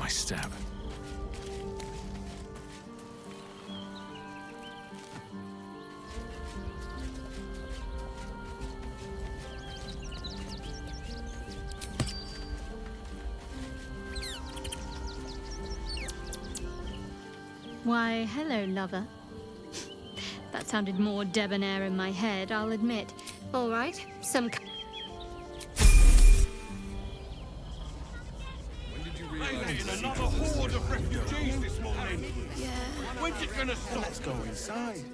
my stab. Why, hello, lover. That sounded more debonair in my head, I'll admit. All right, some... When did you realize another horde of refugees this morning? Yeah. When's it gonna stop? Let's go inside.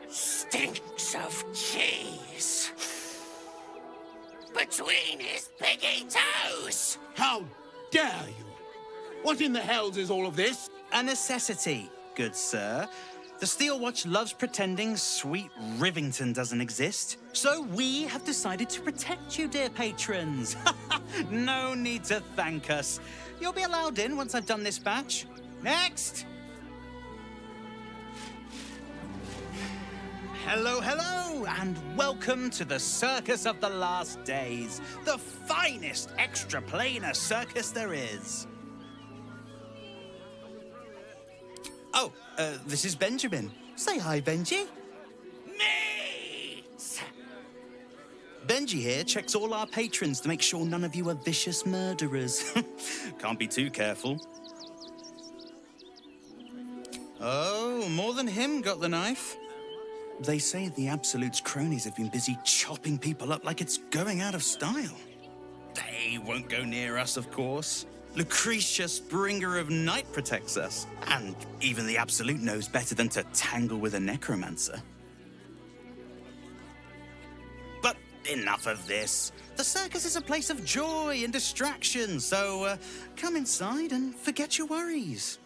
Stinks of cheese between his piggy toes. How dare you? What in the hells is all of this? A necessity, good sir. The Steel Watch loves pretending sweet Rivington doesn't exist. So we have decided to protect you, dear patrons. No need to thank us. You'll be allowed in once I've done this batch. Next! Hello, hello, and welcome to the Circus of the Last Days, the finest extra-planar circus there is. Oh, this is Benjamin. Say hi, Benji. Meat! Benji here checks all our patrons to make sure none of you are vicious murderers. Can't be too careful. Oh, more than him got the knife. They say the Absolute's cronies have been busy chopping people up like it's going out of style. They won't go near us, of course. Lucretius, bringer of night, protects us. And even the Absolute knows better than to tangle with a necromancer. But enough of this. The circus is a place of joy and distraction, so come inside and forget your worries.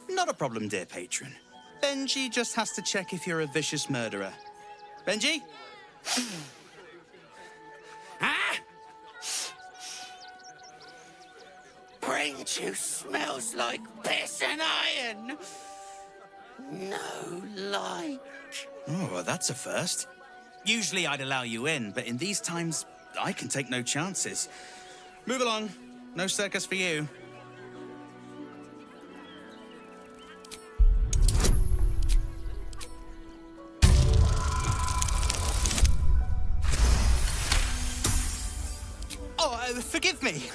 Not a problem, dear patron. Benji just has to check if you're a vicious murderer. Benji? Huh? Brain juice smells like piss and iron. No like. Oh, well, that's a first. Usually I'd allow you in, but in these times, I can take no chances. Move along. No circus for you. Forgive me.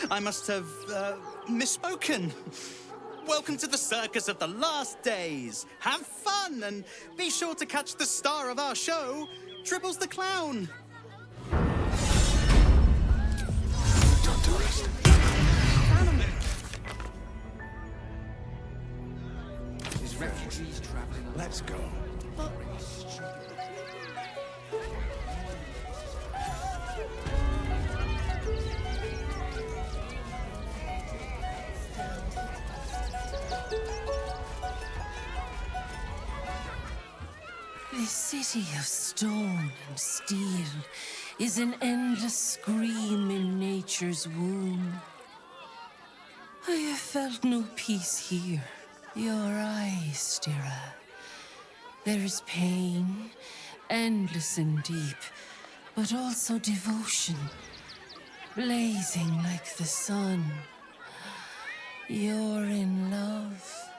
I must have misspoken. Welcome to the Circus of the Last Days. Have fun and be sure to catch the star of our show, Tribbles the Clown. Don't do it. These refugees traveling. Let's go. This city of stone and steel is an endless scream in nature's womb. I have felt no peace here. Your eyes, Stira. There is pain, endless and deep, but also devotion, blazing like the sun. You're in love,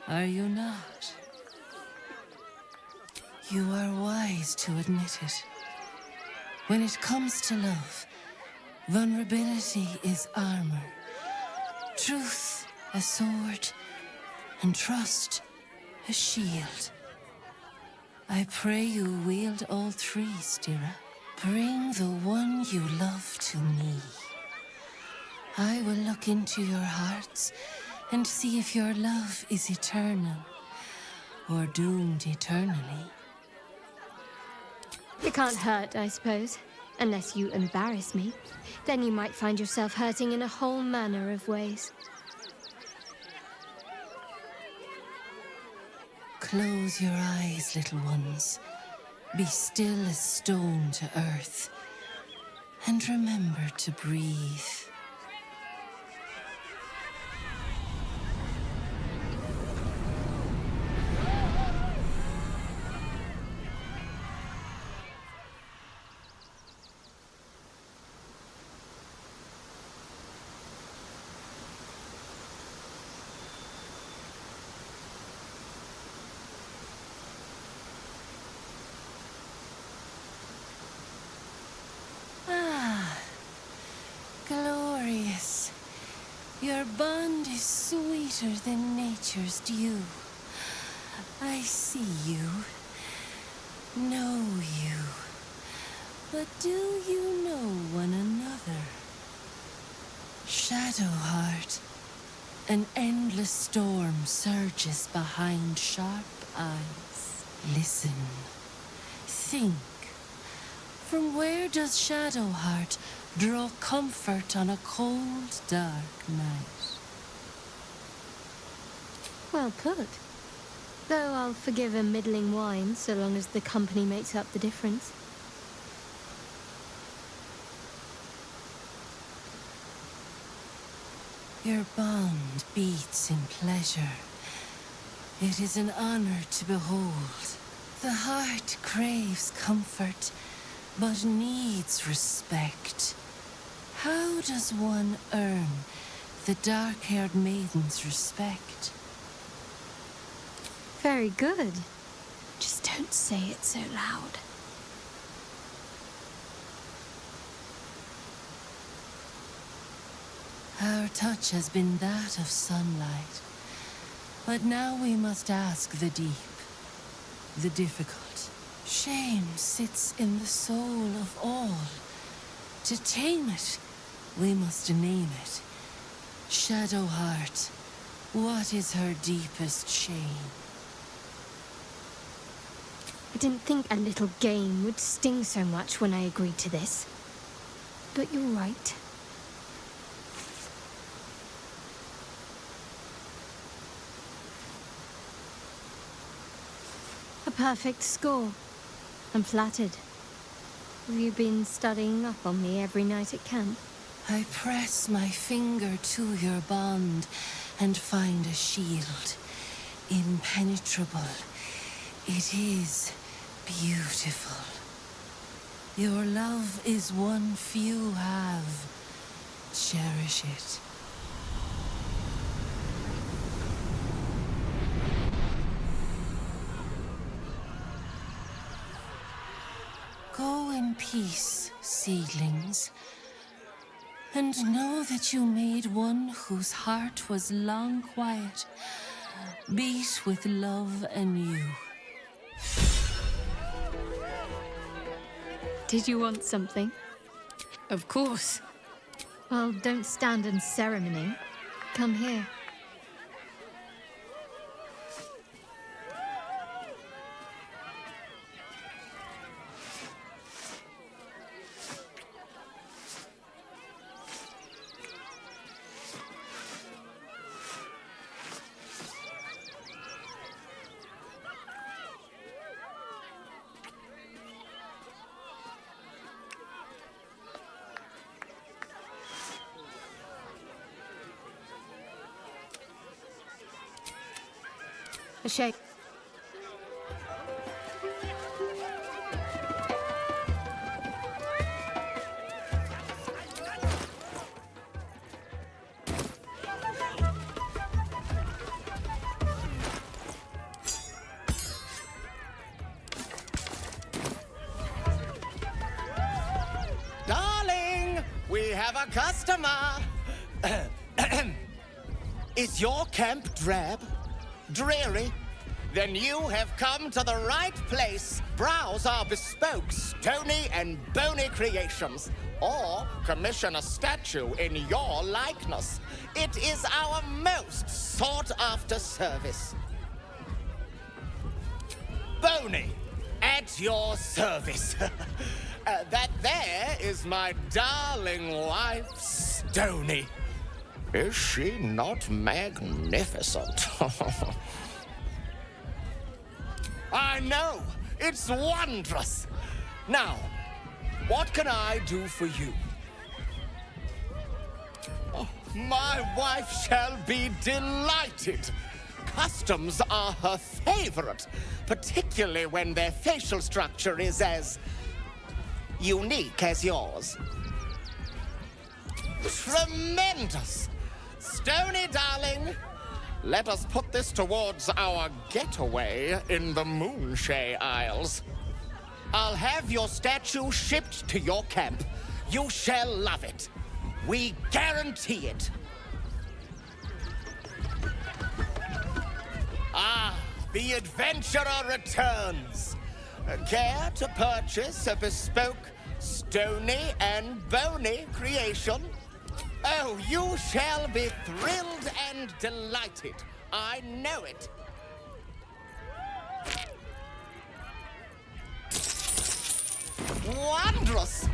are you not? You are wise to admit it. When it comes to love, vulnerability is armor, truth a sword, and trust a shield. I pray you wield all three, Stira. Bring the one you love to me. I will look into your hearts and see if your love is eternal or doomed eternally. It can't hurt, I suppose. Unless you embarrass me. Then you might find yourself hurting in a whole manner of ways. Close your eyes, little ones. Be still as stone to earth. And remember to breathe. is sweeter than nature's dew. I see you, know you, but do you know one another? Shadowheart, an endless storm surges behind sharp eyes. Listen, think. From where does Shadowheart draw comfort on a cold, dark night? Well put. Though I'll forgive a middling wine so long as the company makes up the difference. Your bond beats in pleasure. It is an honor to behold. The heart craves comfort, but needs respect. How does one earn the dark-haired maiden's respect? Very good. Just don't say it so loud. Our touch has been that of sunlight, but now we must ask the deep, the difficult. Shame sits in the soul of all. To tame it, we must name it. Shadowheart, what is her deepest shame? I didn't think a little game would sting so much when I agreed to this. But you're right. A perfect score. I'm flattered. Have you been studying up on me every night at camp? I press my finger to your bond and find a shield. Impenetrable. It is beautiful. Your love is one few have. Cherish it. Go in peace, seedlings, and know that you made one whose heart was long quiet, beat with love anew. Did you want something? Of course. Well, don't stand in ceremony. Come here. A shake. Darling, we have a customer. Is your camp drab? Dreary? Then you have come to the right place. Browse our bespoke, stony and bony creations. Or commission a statue in your likeness. It is our most sought-after service. Bony, at your service. That there is my darling wife, Stony. Is she not magnificent? I know! It's wondrous! Now, what can I do for you? Oh, my wife shall be delighted! Customs are her favorite, particularly when their facial structure is as unique as yours. Tremendous! Stony, darling, let us put this towards our getaway in the Moonshay Isles. I'll have your statue shipped to your camp. You shall love it. We guarantee it. Ah, the adventurer returns. Care to purchase a bespoke, stony and bony creation? Oh, you shall be thrilled and delighted. I know it. Wondrous!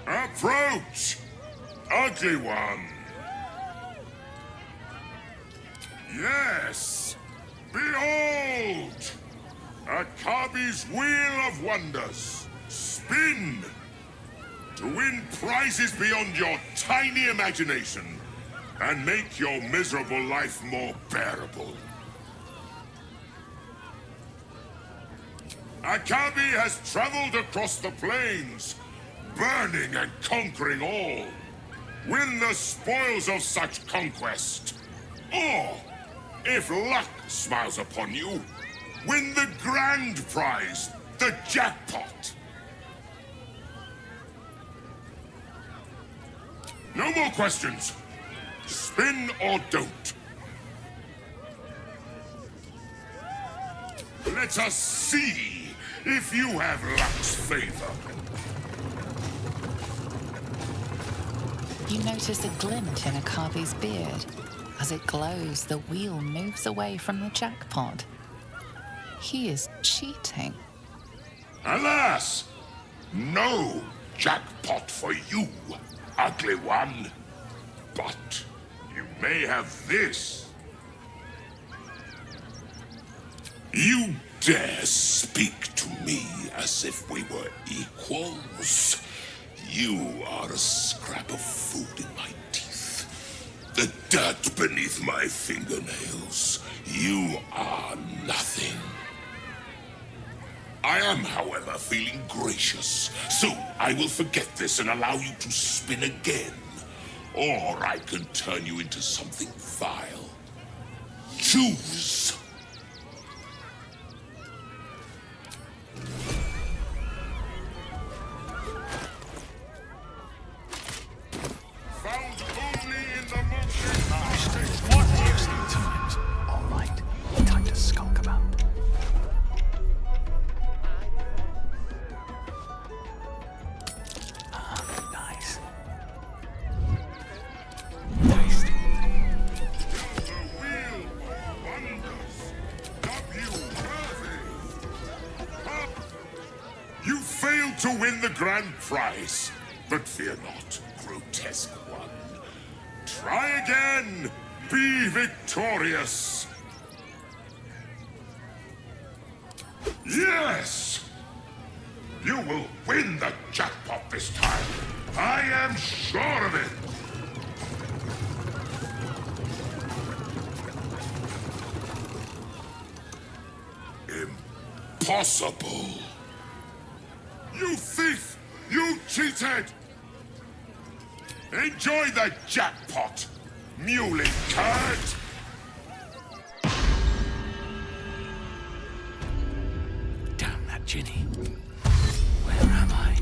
Approach, ugly one. Yes, behold, Akabi's wheel of wonders. Spin to win prizes beyond your tiny imagination and make your miserable life more bearable. Akabi has traveled across the plains, burning and conquering all. Win the spoils of such conquest. Or, if luck smiles upon you, win the grand prize, the jackpot. No more questions. Spin or don't. Let us see if you have luck's favor. You notice a glint in Akabi's beard. As it glows, the wheel moves away from the jackpot. He is cheating. Alas! No jackpot for you, ugly one. But you may have this. You dare speak to me as if we were equals? You are a scrap of food in my teeth. The dirt beneath my fingernails. You are nothing. I am, however, feeling gracious, so I will forget this and allow you to spin again. Or I can turn you into something vile. Choose. Found only in the Times. All right, time to skulk about. Nice. Tasty. You failed to win the grand prize, but fear not, grotesque one. Try again. Be victorious. Yes! You will win the jackpot this time. I am sure of it. Impossible. You thief! You cheated! Enjoy the jackpot, muley curd! Damn that Ginny. Where am I?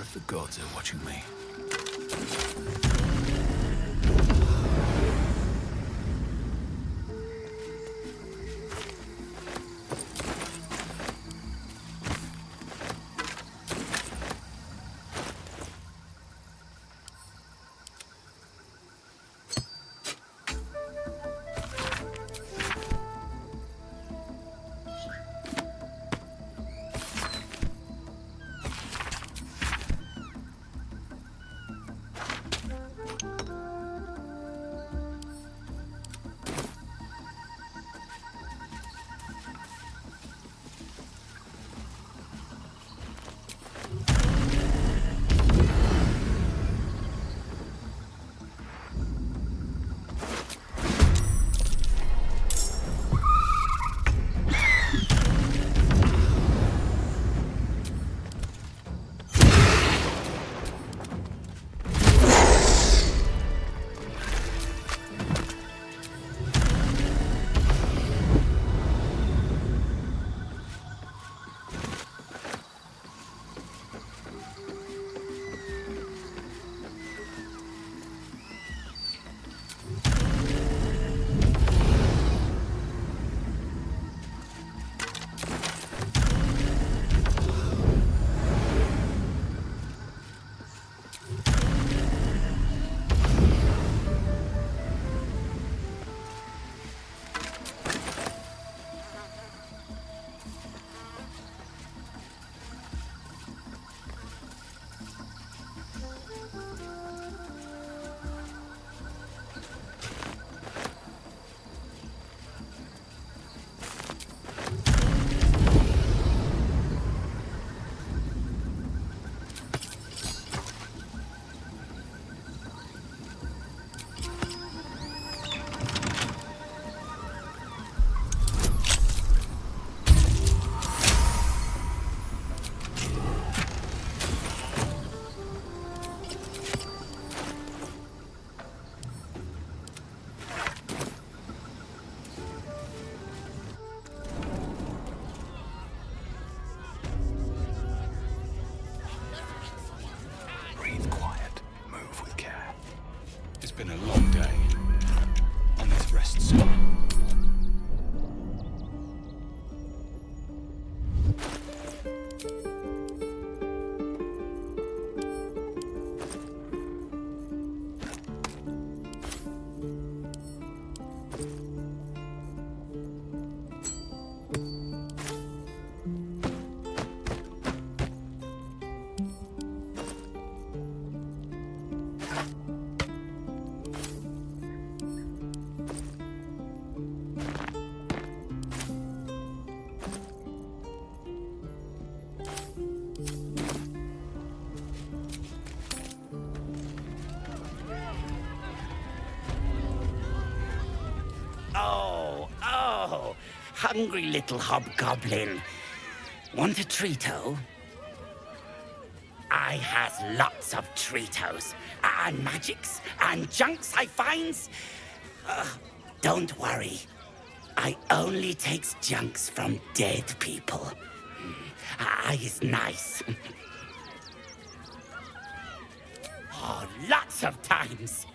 if the gods are watching me. Been a long day. I need to rest soon. Hungry little hobgoblin. Want a treato? I has lots of treatos, and magics, and junks I finds. Don't worry. I only takes junks from dead people. I is nice. Oh, lots of times.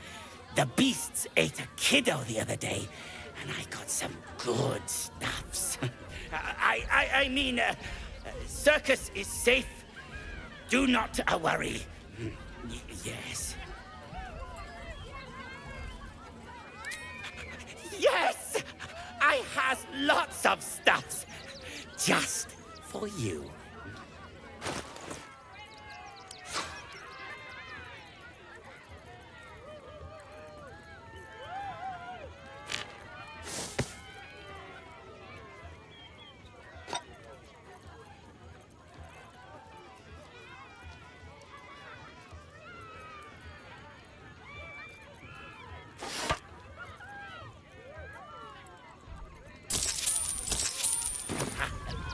The beasts ate a kiddo the other day, and I got some good stuffs. I mean, circus is safe. Do not worry. Yes. Yes! I has lots of stuffs. Just for you.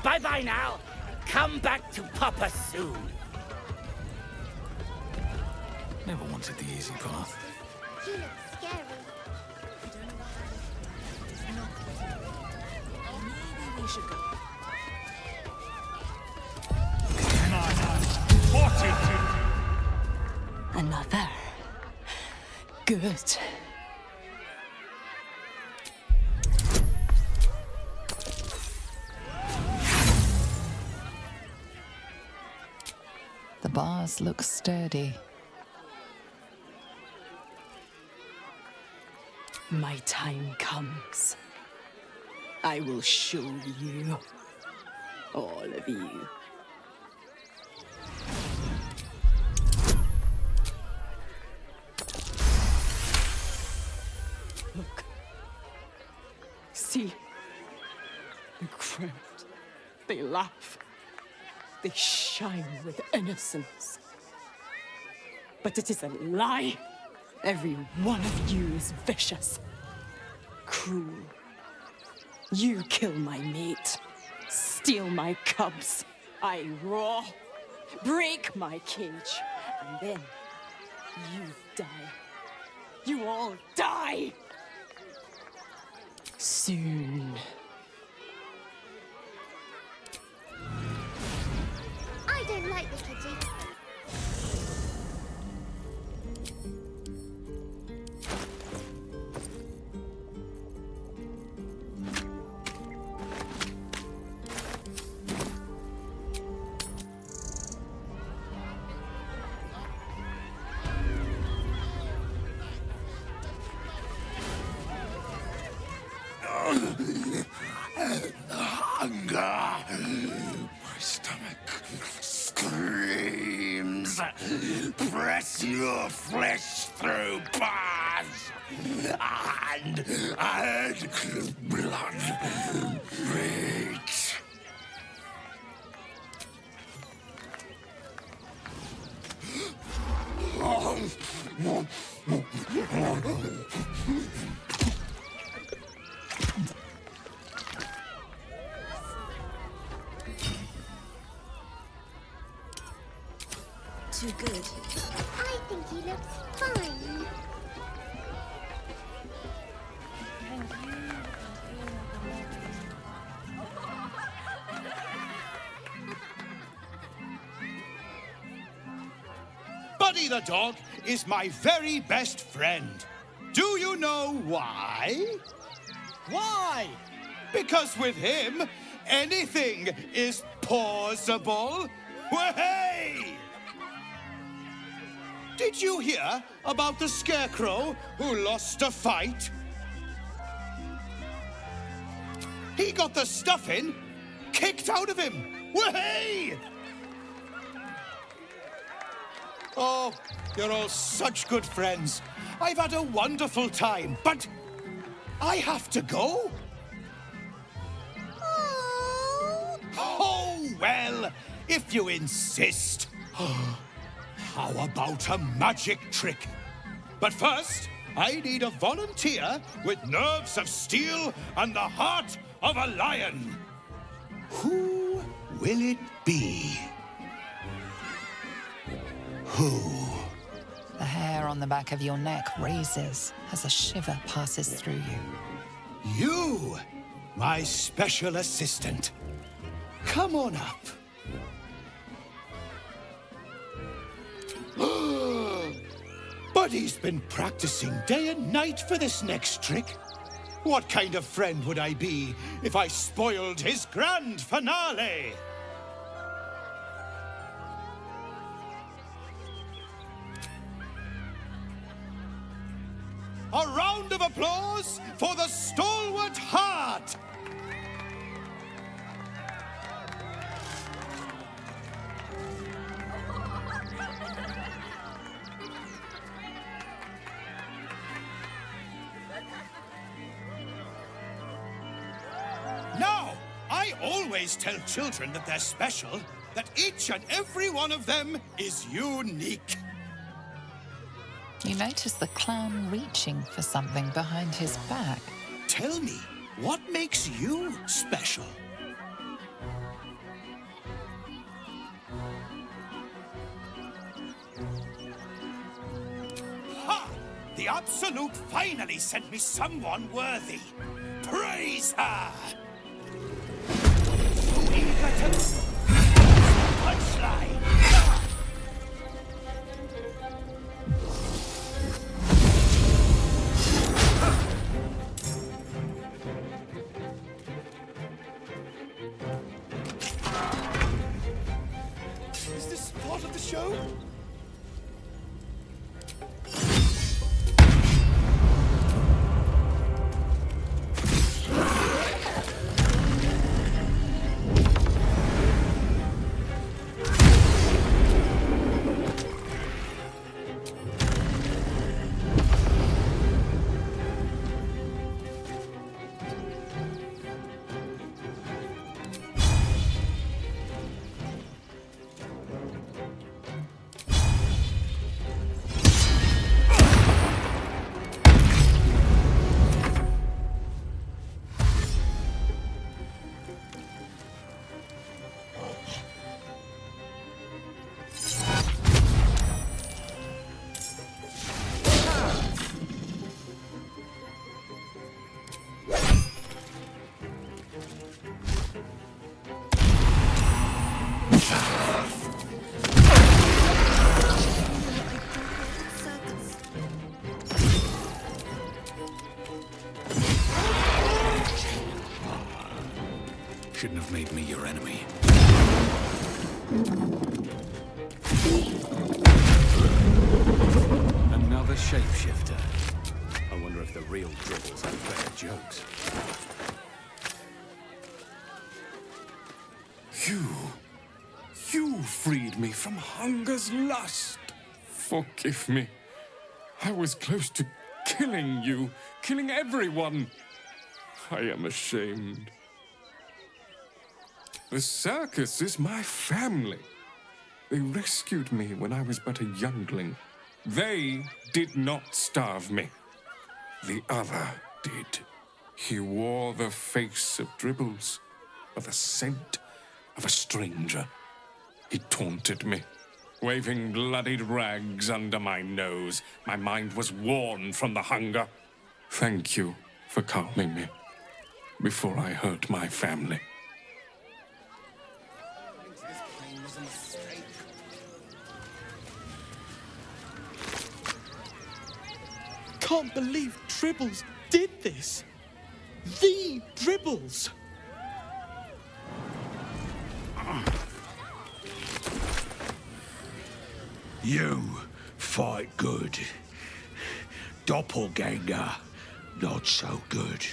Bye-bye now. Come back to Papa soon. Never wanted the easy path. He looks scary. Maybe we should go. Fortitude Good. The bars look sturdy. My time comes. I will show you. All of you. Look. See? The crowd. They laugh. They shine with innocence. But it is a lie. Every one of you is vicious. Cruel. You kill my mate. Steal my cubs. I roar. Break my cage. And then you die. You all die. Soon. I don't like the kitty. Hunger. My stomach screams. Press your flesh through bars. And blood beats. Too good. I think he looks fine. Buddy the dog is my very best friend. Do you know why? Why? Because with him, anything is possible. Way! Did you hear about the scarecrow who lost a fight? He got the stuffing kicked out of him. Way! Oh, you're all such good friends. I've had a wonderful time, but I have to go. Oh, well, if you insist. How about a magic trick? But first, I need a volunteer with nerves of steel and the heart of a lion. Who will it be? Who? The hair on the back of your neck raises as a shiver passes through you. You, my special assistant. Come on up. Buddy's been practicing day and night for this next trick. What kind of friend would I be if I spoiled his grand finale? A round of applause for the stalwart heart! Now, I always tell children that they're special, that each and every one of them is unique. You notice the clown reaching for something behind his back. Tell me, what makes you special? Ha! The Absolute finally sent me someone worthy. Praise her! So eager to... punchline! show? Shouldn't have made me your enemy. Another shapeshifter. I wonder if the real dribbles have better jokes. You freed me from hunger's lust. Forgive me. I was close to killing you, killing everyone. I am ashamed. The circus is my family. They rescued me when I was but a youngling. They did not starve me. The other did. He wore the face of Dribbles, or the scent of a stranger. He taunted me, waving bloodied rags under my nose. My mind was worn from the hunger. Thank you for calming me before I hurt my family. Can't believe Dribbles did this. The Dribbles. You fight good. Doppelganger, not so good.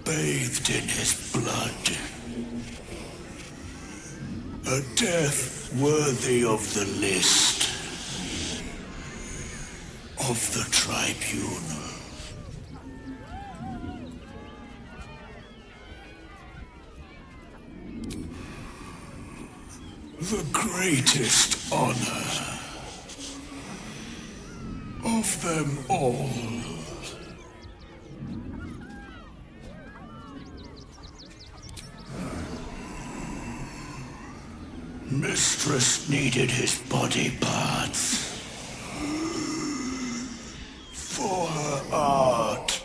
Bathed in his blood. A death worthy of the list. Of the tribunal. The greatest honor. Of them all. Mistress needed his body parts for her art.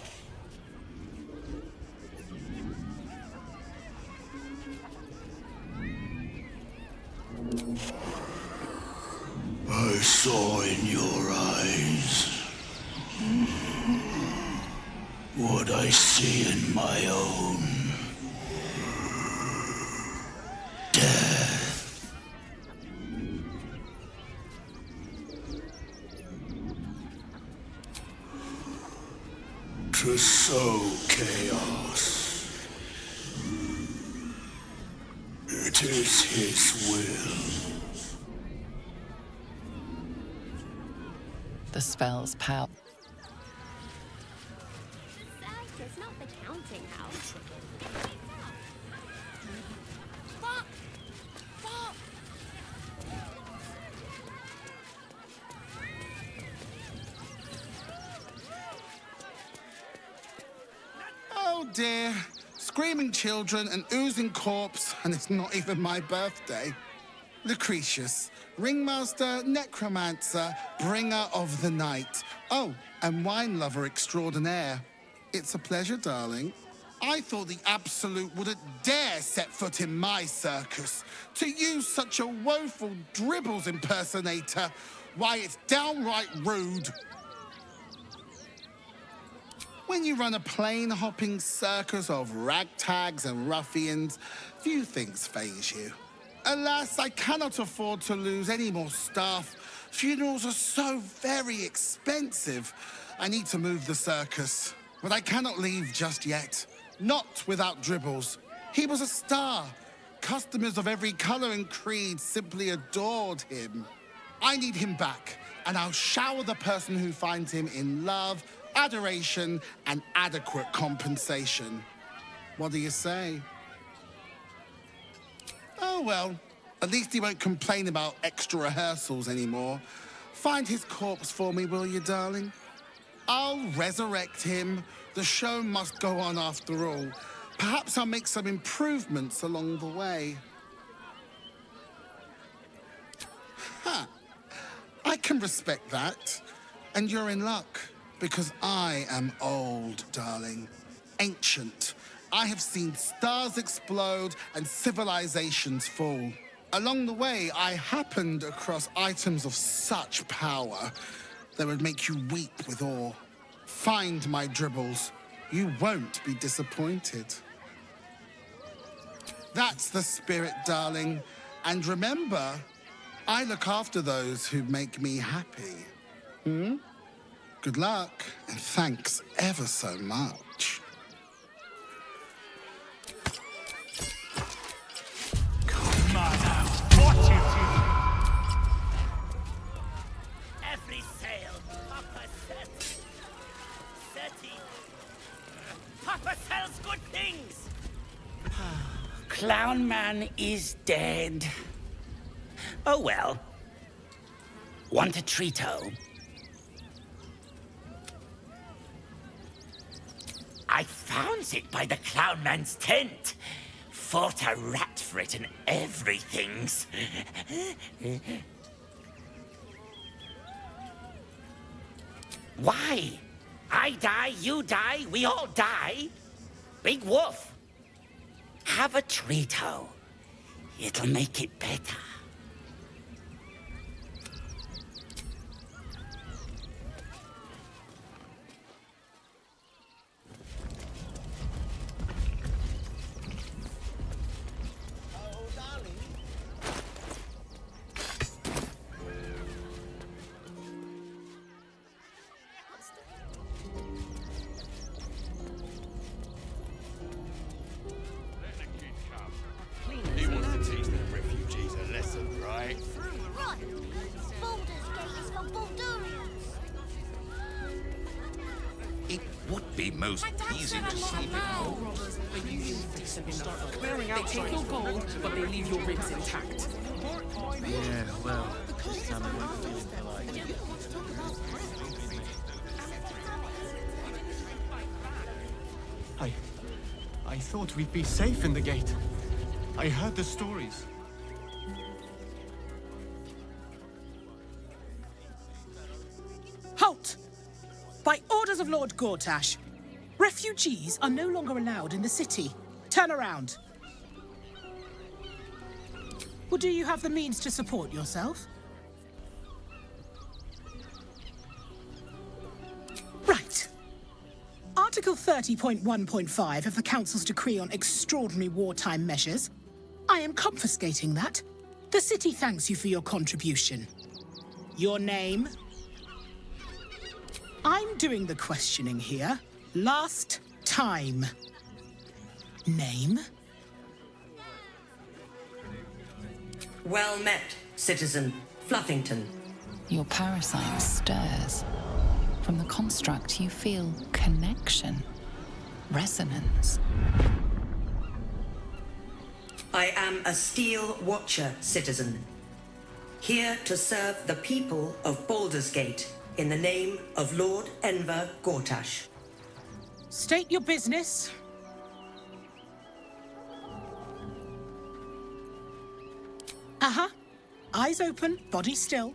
I saw in your eyes what I see in my own. Death. To sow chaos. It is his will. The spell's power. It's not the counting house. Oh dear. Screaming children, an oozing corpse, and it's not even my birthday. Lucretius, ringmaster, necromancer, bringer of the night. Oh, and wine lover extraordinaire. It's a pleasure, darling. I thought the Absolute wouldn't dare set foot in my circus. To use such a woeful dribbles impersonator, why, it's downright rude. When you run a plain-hopping circus of ragtags and ruffians, few things faze you. Alas, I cannot afford to lose any more staff. Funerals are so very expensive. I need to move the circus, but I cannot leave just yet. Not without Dribbles. He was a star. Customers of every color and creed simply adored him. I need him back, and I'll shower the person who finds him in love, adoration, and adequate compensation. What do you say? Oh, well, at least he won't complain about extra rehearsals anymore. Find his corpse for me, will you, darling? I'll resurrect him. The show must go on after all. Perhaps I'll make some improvements along the way. I can respect that. And you're in luck, because I am old, darling. Ancient. I have seen stars explode and civilizations fall. Along the way, I happened across items of such power that would make you weep with awe. Find my Dribbles. You won't be disappointed. That's the spirit, darling. And remember, I look after those who make me happy. Good luck, and thanks ever so much. Come on now, what is it? Every sail, Papa sets. Setting. Papa sells good things. Clown Man is dead. Oh well. Want a treato? I found it by the Clown Man's tent. Fought a rat for it and everything's. Why? I die, you die, we all die. Big Wolf. Have a treato. It'll make it better. He wants to teach the refugees a lesson, right? Right! Baldur's Gate is for Baldurians! It would be most easy to sleep in holes. They take your gold, but they leave your ribs intact. Yeah, well, this time I won't feel like it. I thought we'd be safe in the gate. I heard the stories. Halt! By orders of Lord Gortash, refugees are no longer allowed in the city. Turn around. Or do you have the means to support yourself? Right. Article 30.1.5 of the Council's Decree on Extraordinary Wartime Measures. I am confiscating that. The city thanks you for your contribution. Your name? I'm doing the questioning here. Last time. Name? Well met, citizen Fluffington. Your parasite stirs. From the construct, you feel connection, resonance. I am a Steel Watcher, citizen. Here to serve the people of Baldur's Gate in the name of Lord Enver Gortash. State your business. Uh-huh. Eyes open, body still.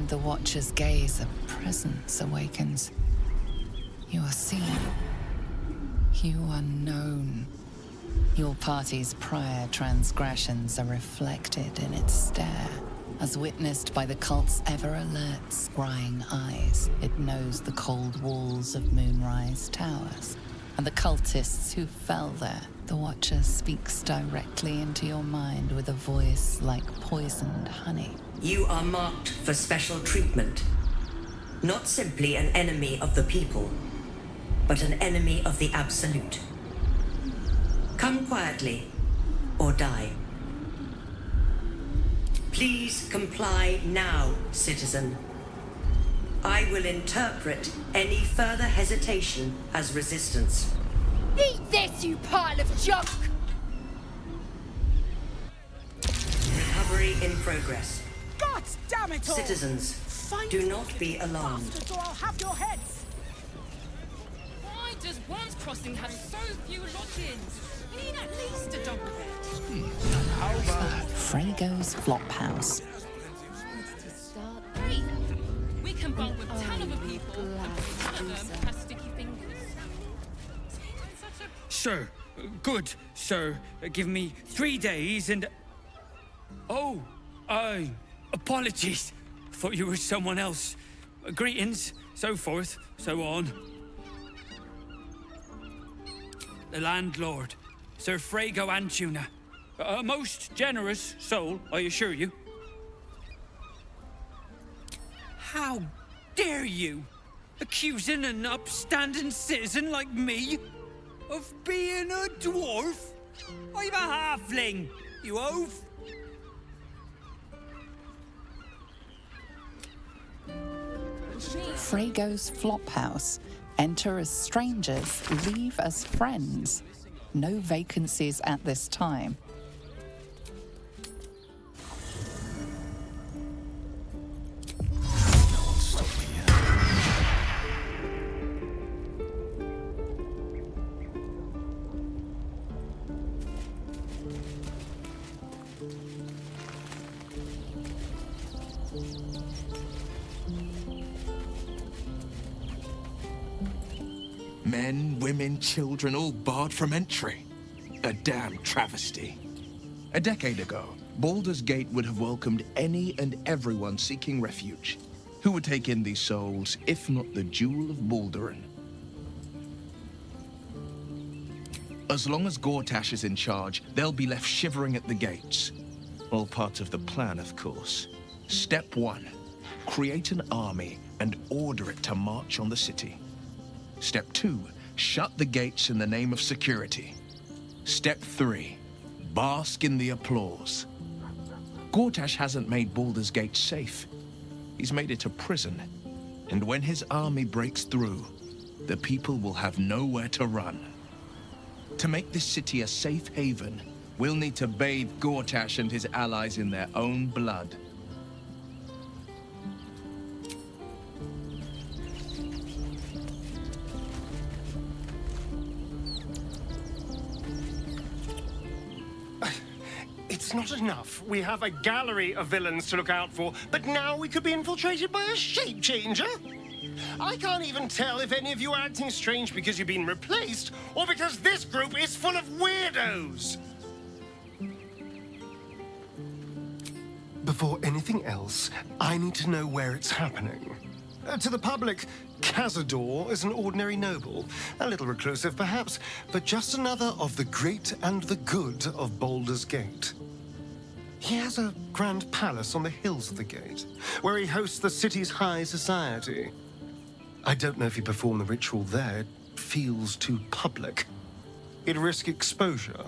Behind the Watcher's gaze, a presence awakens. You are seen. You are known. Your party's prior transgressions are reflected in its stare. As witnessed by the cult's ever-alert, scrying eyes, it knows the cold walls of Moonrise Towers and the cultists who fell there. The Watcher speaks directly into your mind with a voice like poisoned honey. You are marked for special treatment. Not simply an enemy of the people, but an enemy of the Absolute. Come quietly, or die. Please comply now, citizen. I will interpret any further hesitation as resistance. Eat this, you pile of junk! Recovery in progress. God damn it all! Citizens, do not be alarmed. Bastards, or I'll have your heads! Why does Worms Crossing have so few lodgings? We need at least a double bed. How about Freygo's Flophouse. Hey, we can bunk with 10 other people, and one of them has sticky fingers. Sir, good, sir. Give me 3 days and... Oh, apologies. Thought you were someone else. Greetings, so forth, so on. The landlord, Sir Freygo Antuna. A most generous soul, I assure you. How dare you? Accusing an upstanding citizen like me of being a dwarf? I'm a halfling, you oaf. Freygo's Flophouse. Enter as strangers, leave as friends. No vacancies at this time. Men, women, children, all barred from entry. A damn travesty. A decade ago, Baldur's Gate would have welcomed any and everyone seeking refuge. Who would take in these souls, if not the Jewel of Baldurin? As long as Gortash is in charge, they'll be left shivering at the gates. All part of the plan, of course. Step 1. Create an army and order it to march on the city. Step 2. Shut the gates in the name of security. Step 3. Bask in the applause. Gortash hasn't made Baldur's Gate safe. He's made it a prison. And when his army breaks through, the people will have nowhere to run. To make this city a safe haven, we'll need to bathe Gortash and his allies in their own blood. It's not enough. We have a gallery of villains to look out for, but now we could be infiltrated by a shape changer? I can't even tell if any of you are acting strange because you've been replaced, or because this group is full of weirdos! Before anything else, I need to know where it's happening. To the public, Cazador is an ordinary noble, a little reclusive perhaps, but just another of the great and the good of Baldur's Gate. He has a grand palace on the hills of the gate, where he hosts the city's high society. I don't know if he performed the ritual there. It feels too public. It'd risk exposure.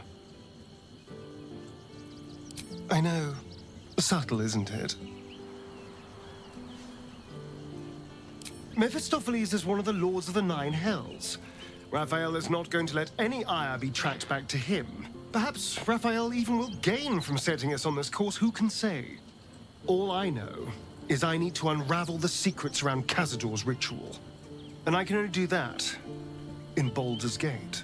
I know. Subtle, isn't it? Mephistopheles is one of the lords of the Nine Hells. Raphael is not going to let any ire be tracked back to him. Perhaps Raphael even will gain from setting us on this course, who can say? All I know is I need to unravel the secrets around Cazador's ritual. And I can only do that in Baldur's Gate.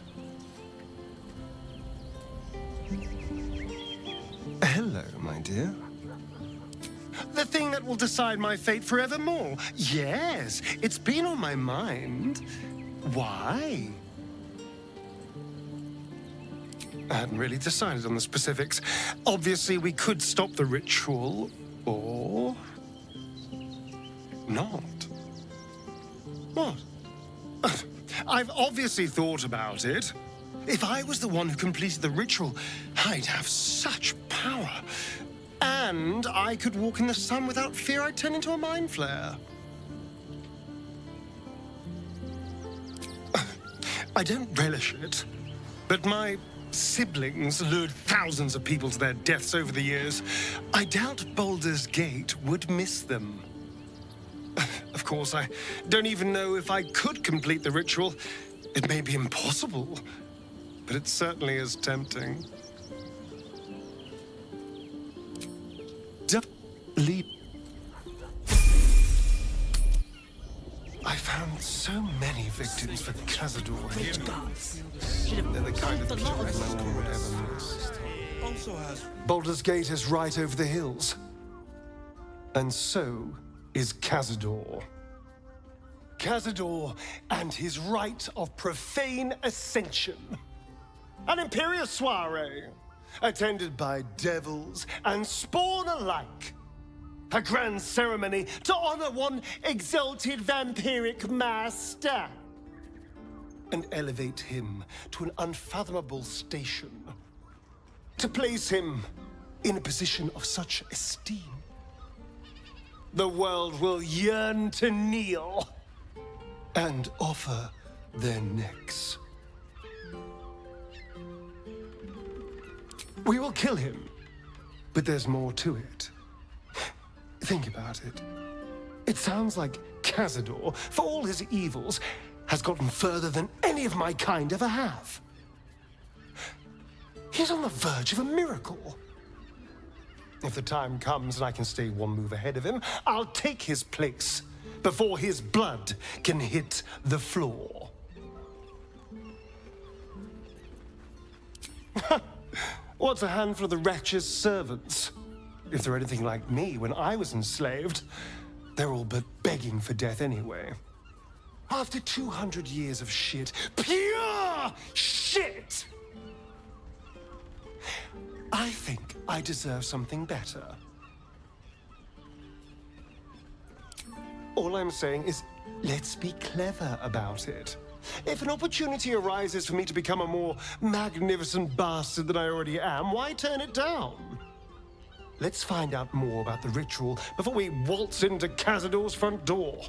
Hello, my dear. The thing that will decide my fate forevermore. Yes, it's been on my mind. Why? I hadn't really decided on the specifics. Obviously, we could stop the ritual, or not. What? I've obviously thought about it. If I was the one who completed the ritual, I'd have such power. And I could walk in the sun without fear I'd turn into a mind flare. I don't relish it, but my siblings lured thousands of people to their deaths over the years. I doubt Baldur's Gate would miss them. Of course, I don't even know if I could complete the ritual. It may be impossible, but it certainly is tempting. I found so many victims for Cazador. They're the kind of people no one would ever miss. Baldur's Gate is right over the hills. And so is Cazador. Cazador and his rite of profane ascension. An imperial soiree, attended by devils and spawn alike. A grand ceremony to honor one exalted vampiric master. And elevate him to an unfathomable station. To place him in a position of such esteem. The world will yearn to kneel and offer their necks. We will kill him, but there's more to it. Think about it. It sounds like Cazador, for all his evils, has gotten further than any of my kind ever have. He's on the verge of a miracle. If the time comes and I can stay one move ahead of him, I'll take his place before his blood can hit the floor. What's a handful of the wretch's servants? If they're anything like me when I was enslaved, they're all but begging for death anyway. After 200 years of shit, pure shit! I think I deserve something better. All I'm saying is, let's be clever about it. If an opportunity arises for me to become a more magnificent bastard than I already am, why turn it down? Let's find out more about the ritual before we waltz into Cazador's front door.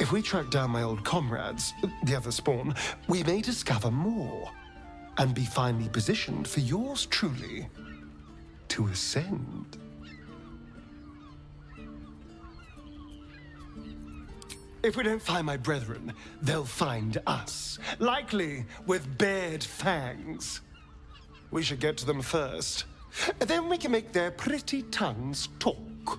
If we track down my old comrades, the other spawn, we may discover more and be finally positioned for yours truly to ascend. If we don't find my brethren, they'll find us, likely with bared fangs. We should get to them first. Then we can make their pretty tongues talk.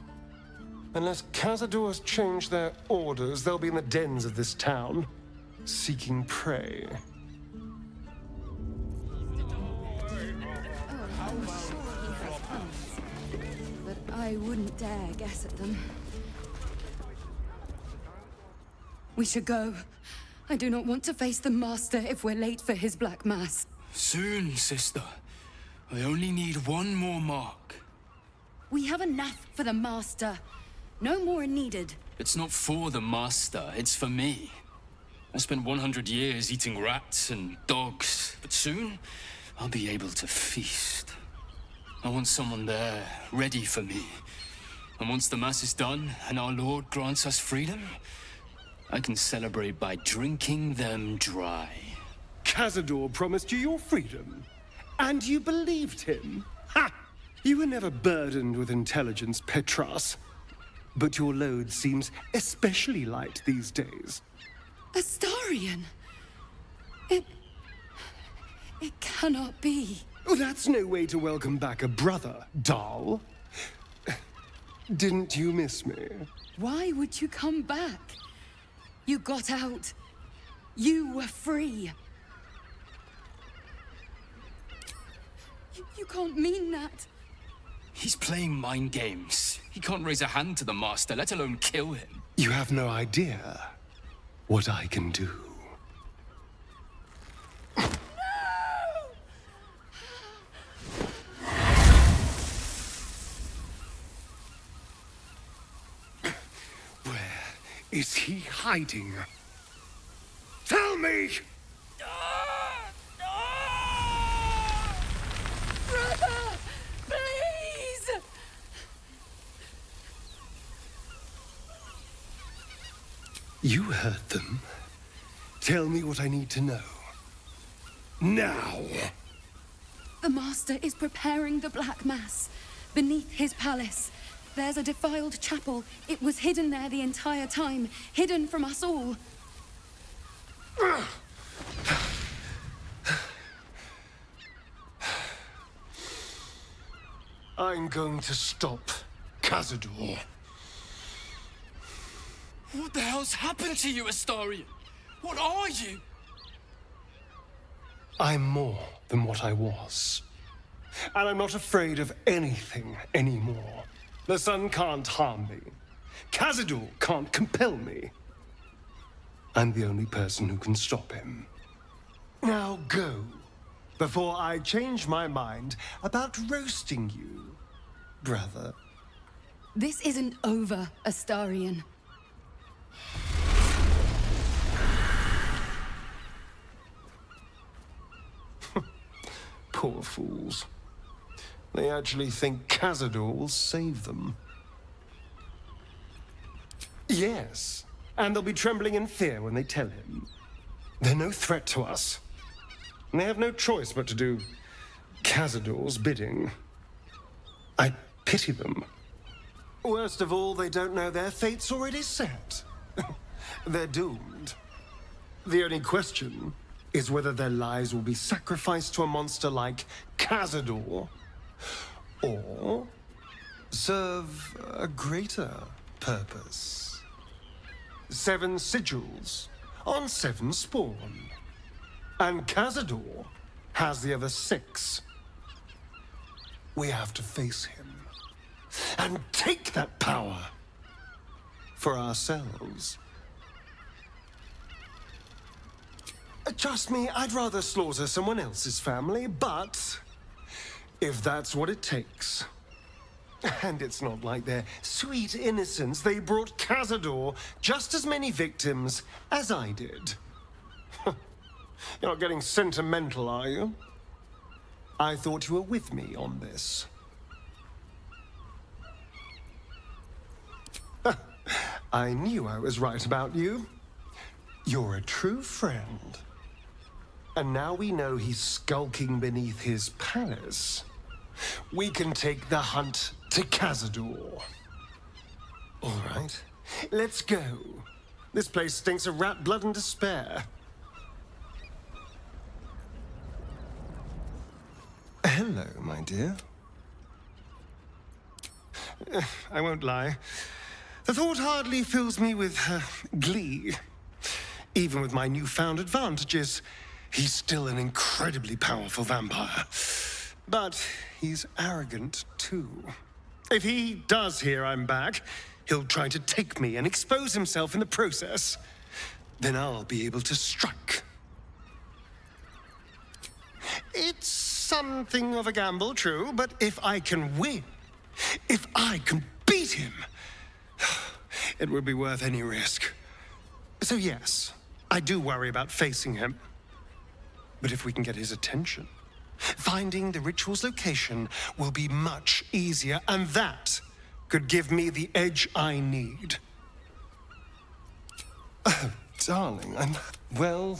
Unless Cazador has changed their orders, they'll be in the dens of this town, seeking prey. But I wouldn't dare guess at them. We should go. I do not want to face the Master if we're late for his Black Mass. Soon, sister. I only need one more mark. We have enough for the Master. No more are needed. It's not for the Master, it's for me. I spent 100 years eating rats and dogs, but soon I'll be able to feast. I want someone there, ready for me. And once the Mass is done and our Lord grants us freedom, I can celebrate by drinking them dry. Cazador promised you your freedom, and you believed him? Ha! You were never burdened with intelligence, Petras. But your load seems especially light these days. Astarion! It cannot be. Oh, that's no way to welcome back a brother, doll. Didn't you miss me? Why would you come back? You got out. You were free. You can't mean that. He's playing mind games. He can't raise a hand to the Master, let alone kill him. You have no idea what I can do. Where is he hiding? Tell me! Brother! Please! You heard them. Tell me what I need to know. Now! The Master is preparing the Black Mass beneath his palace. There's a defiled chapel. It was hidden there the entire time, hidden from us all. I'm going to stop Cazador. What the hell's happened to you, Astarion? What are you? I'm more than what I was. And I'm not afraid of anything anymore. The sun can't harm me. Cazador can't compel me. I'm the only person who can stop him. Now go, before I change my mind about roasting you, brother. This isn't over, Astarion. Poor fools. They actually think Cazador will save them. Yes, and they'll be trembling in fear when they tell him. They're no threat to us. And they have no choice but to do Cazador's bidding. I pity them. Worst of all, they don't know their fate's already set. They're doomed. The only question is whether their lives will be sacrificed to a monster like Cazador, or serve a greater purpose. 7 sigils on 7 spawn. And Cazador has the other 6. We have to face him and take that power for ourselves. Trust me, I'd rather slaughter someone else's family, but if that's what it takes. And it's not like their sweet innocence. They brought Cazador just as many victims as I did. You're not getting sentimental, are you? I thought you were with me on this. I knew I was right about you. You're a true friend. And now we know he's skulking beneath his palace. We can take the hunt to Cazador. All right, let's go. This place stinks of rat blood and despair. Hello, my dear. I won't lie. The thought hardly fills me with glee. Even with my newfound advantages, he's still an incredibly powerful vampire. But he's arrogant, too. If he does hear I'm back, he'll try to take me and expose himself in the process. Then I'll be able to strike. It's something of a gamble, true, but if I can win, if I can beat him, it would be worth any risk. So yes, I do worry about facing him. But if we can get his attention, finding the ritual's location will be much easier, and that could give me the edge I need. Oh, darling, well...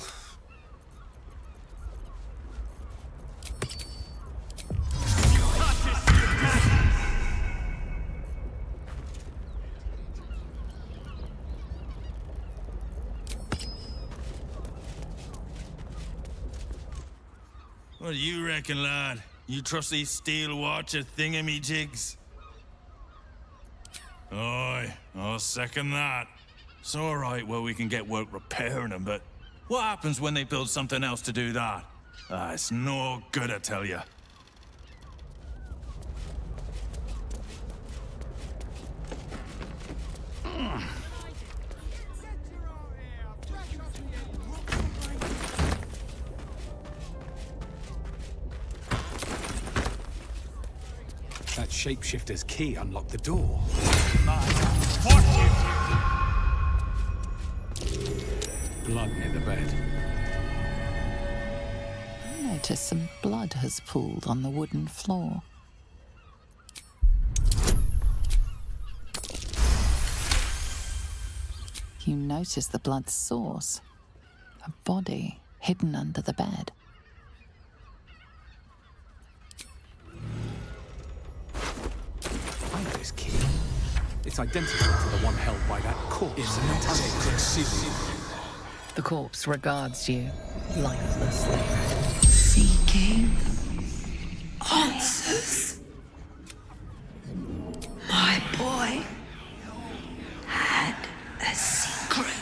What do you reckon, lad? You trust these steel watcher thingamajigs? Aye, I'll second that. It's all right where we can get work repairing them, but what happens when they build something else to do that? It's no good, I tell you. That shapeshifter's key unlocked the door. Blood near the bed. I notice some blood has pooled on the wooden floor. You notice the blood's source. A body hidden under the bed. Find this key. It's identical to the one held by that corpse. The corpse regards you lifelessly. Seeking answers. My boy had a secret.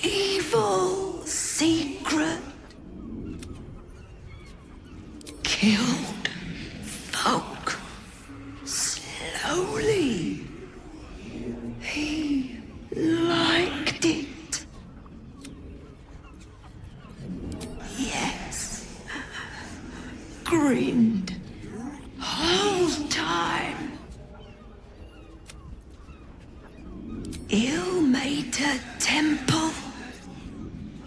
Evil secret. Killed folk slowly. He liked it. Yes. Grinned. Whole time. Ill-mater temple.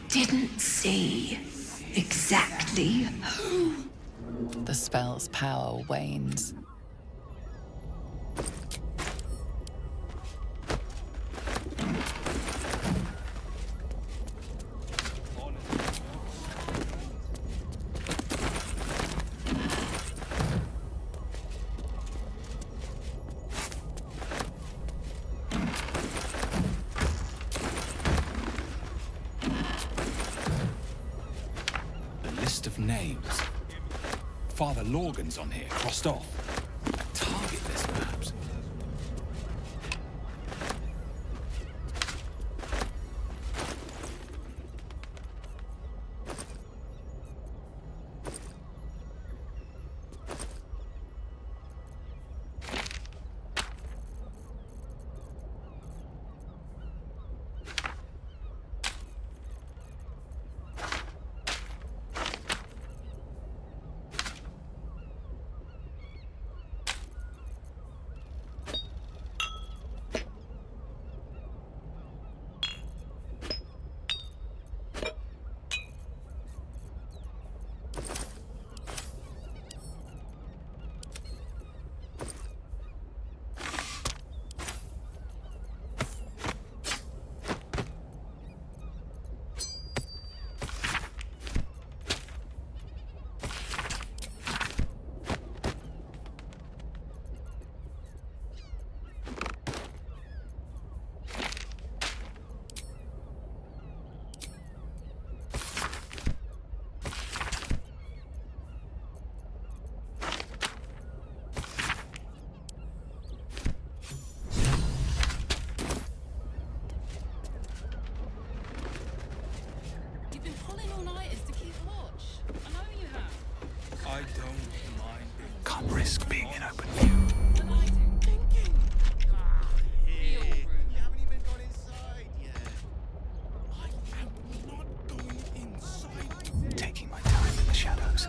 Didn't see exactly who. The spell's power wanes. List of names. Father Lorgan's on here, crossed off. A target list, perhaps. Can't risk being in open view. Taking my time in the shadows.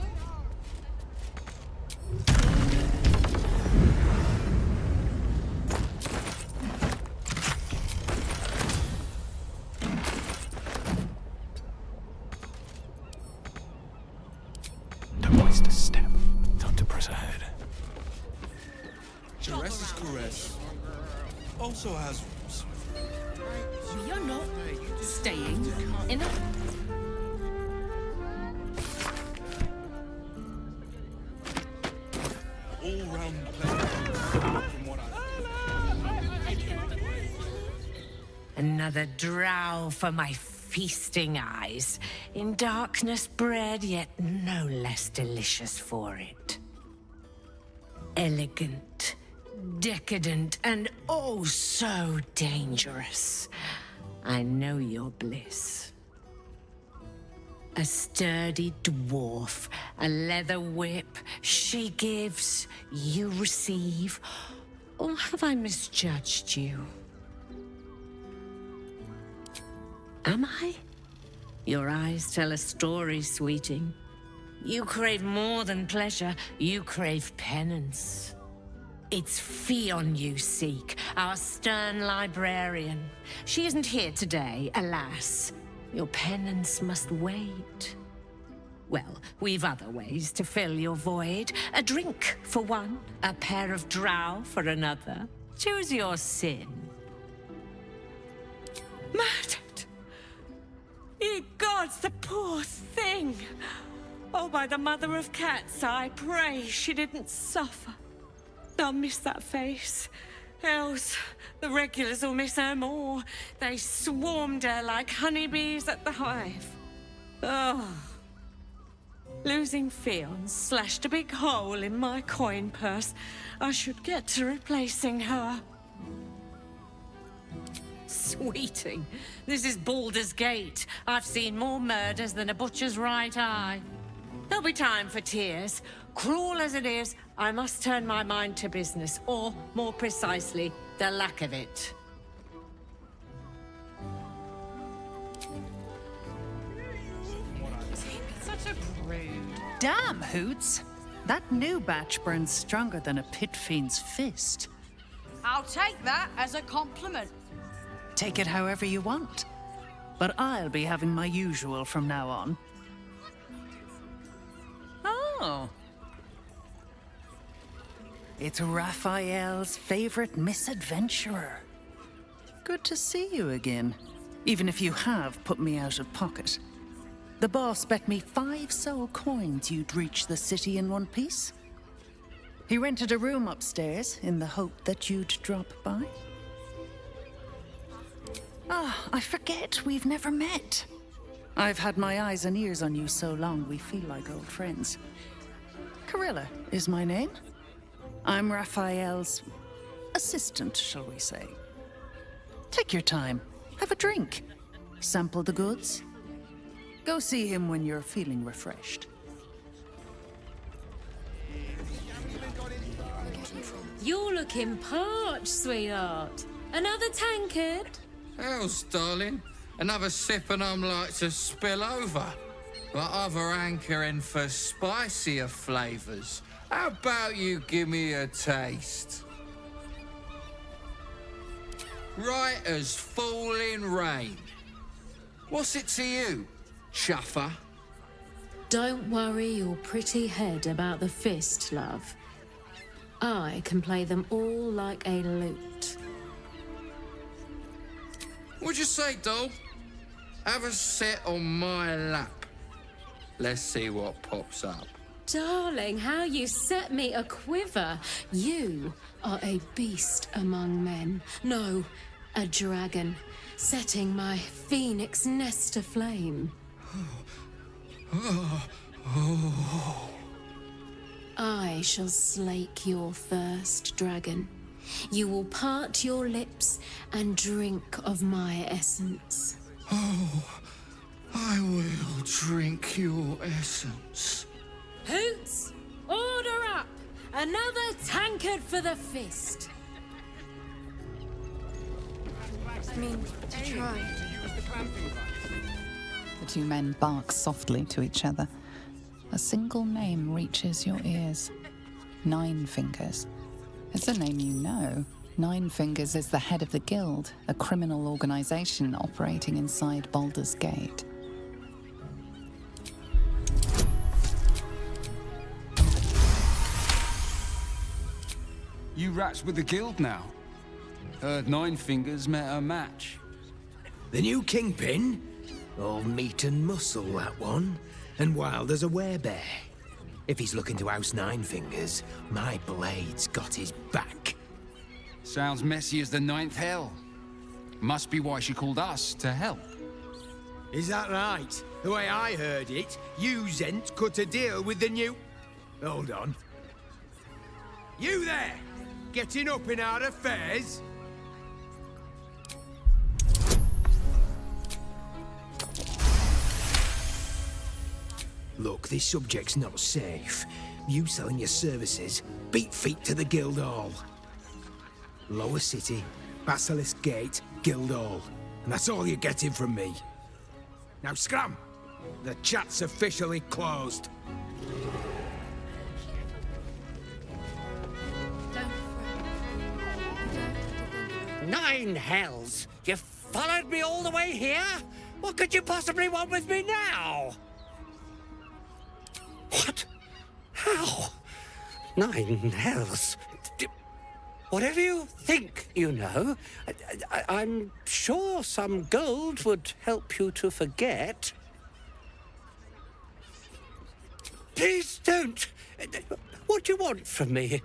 Don't waste a step. Time to press ahead. Caress is caress. Also has rules. We are not staying in a... All-round pleasure from what Another drow for my feasting eyes. In darkness bred, yet no less delicious for it. Elegant, decadent, and oh so dangerous. I know your bliss. A sturdy dwarf, a leather whip. She gives, you receive. Or have I misjudged you? Am I? Your eyes tell a story, sweeting. You crave more than pleasure, you crave penance. It's Fionn you seek, our stern librarian. She isn't here today, alas. Your penance must wait. Well, we've other ways to fill your void. A drink for one, a pair of drow for another. Choose your sin. Murdered! Ye gods, the poor thing! Oh, by the mother of cats, I pray she didn't suffer. I'll miss that face. Else, the regulars will miss her more. They swarmed her like honeybees at the hive. Oh. Losing Fionn slashed a big hole in my coin purse. I should get to replacing her. Sweeting, this is Baldur's Gate. I've seen more murders than a butcher's right eye. There'll be time for tears. Cruel as it is, I must turn my mind to business, or, more precisely, the lack of it. Such a prude. Damn, Hoots! That new batch burns stronger than a pit fiend's fist. I'll take that as a compliment. Take it however you want. But I'll be having my usual from now on. Oh. It's Raphael's favorite misadventurer. Good to see you again, even if you have put me out of pocket. The boss bet me 5 soul coins you'd reach the city in one piece. He rented a room upstairs in the hope that you'd drop by. Ah, I forget we've never met. I've had my eyes and ears on you so long we feel like old friends. Carilla is my name. I'm Raphael's assistant, shall we say. Take your time, have a drink, sample the goods. Go see him when you're feeling refreshed. You're looking parched, sweetheart. Another tankard? Else, darling. Another sip and I'm like to spill over. But other hankering for spicier flavours. How about you give me a taste? Right as falling rain. What's it to you, chuffer? Don't worry your pretty head about the fist, love. I can play them all like a lute. What'd you say, doll? Have a sit on my lap. Let's see what pops up. Darling, how you set me a quiver. You are a beast among men. No, a dragon, setting my phoenix nest aflame. I shall slake your thirst, dragon. You will part your lips and drink of my essence. Oh, I will drink your essence. Hoots, order up! Another tankard for the fist. I mean, try. The two men bark softly to each other. A single name reaches your ears. Nine Fingers. It's a name you know. Nine Fingers is the head of the Guild, a criminal organization operating inside Baldur's Gate. You rats with the guild now. Heard Nine Fingers met her match. The new kingpin? All meat and muscle, that one. And wild as a werebear. If he's looking to oust Nine Fingers, my blade's got his back. Sounds messy as the ninth hell. Must be why she called us to help. Is that right? The way I heard it, you Zent cut a deal with the new... Hold on. You there! Getting up in our affairs? Look, this subject's not safe. You selling your services, beat feet to the Guildhall. Lower City, Basilisk Gate, Guildhall. And that's all you're getting from me. Now scram! The chat's officially closed. Nine hells! You followed me all the way here? What could you possibly want with me now? What? How? Nine hells? Whatever you think you know, I'm sure some gold would help you to forget. Please don't. What do you want from me?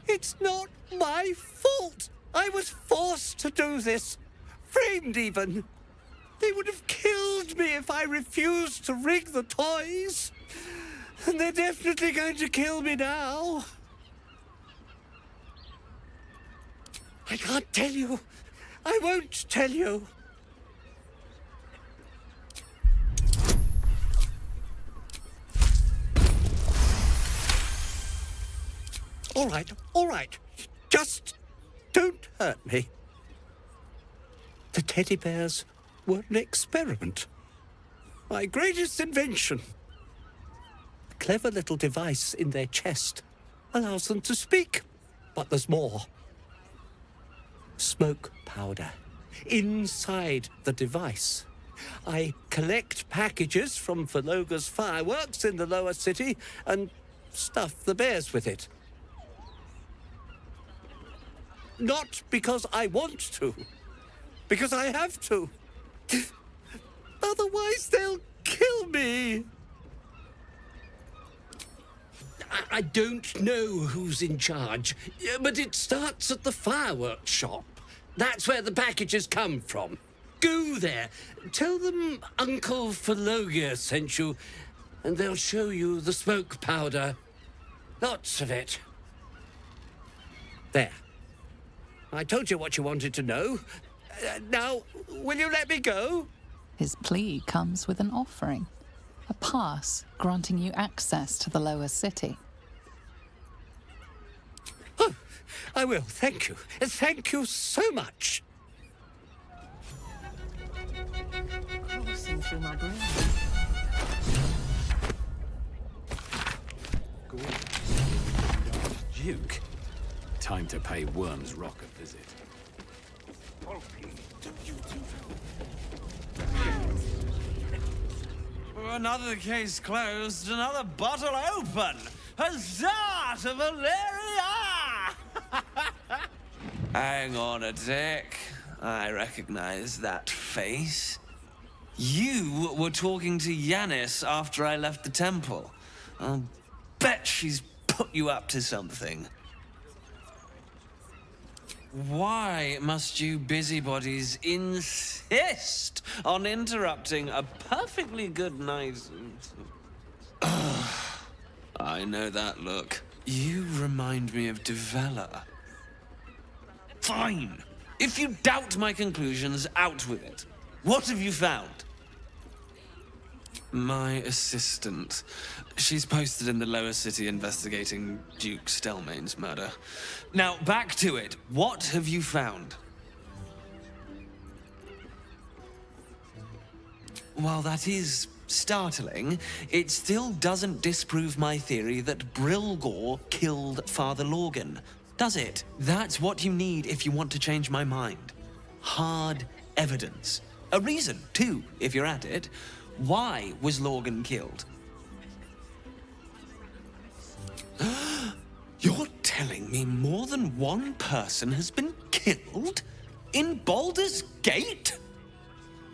It's not my fault. I was forced to do this. Framed even. They would have killed me if I refused to rig the toys. And they're definitely going to kill me now. I can't tell you. I won't tell you. All right. Just don't hurt me. The teddy bears were an experiment. My greatest invention. A clever little device in their chest allows them to speak. But there's more. Smoke powder inside the device. I collect packages from Verloga's fireworks in the lower city and stuff the bears with it. Not because I want to, because I have to. Otherwise, they'll kill me. I don't know who's in charge, but it starts at the fireworks shop. That's where the packages come from. Go there, tell them Uncle Verloga sent you, and they'll show you the smoke powder. Lots of it. There. I told you what you wanted to know. Now, will you let me go? His plea comes with an offering. A pass granting you access to the lower city. Oh, I will, thank you. Thank you so much. Coursing through my brain. Duke. Time to pay Worm's Rock a visit. Another case closed, another bottle open. Huzzah to Valeria! Hang on a tick. I recognize that face. You were talking to Yanis after I left the temple. I'll bet she's put you up to something. Why must you busybodies insist on interrupting a perfectly good night? I know that look. You remind me of Devella. Fine. If you doubt my conclusions, out with it. What have you found? My assistant. She's posted in the lower city investigating Duke Stelmane's murder. Now, back to it. What have you found? While that is startling, it still doesn't disprove my theory that Brilgor killed Father Lorgan, does it? That's what you need if you want to change my mind. Hard evidence. A reason, too, if you're at it. Why was Lorgan killed? You're telling me more than one person has been killed? In Baldur's Gate?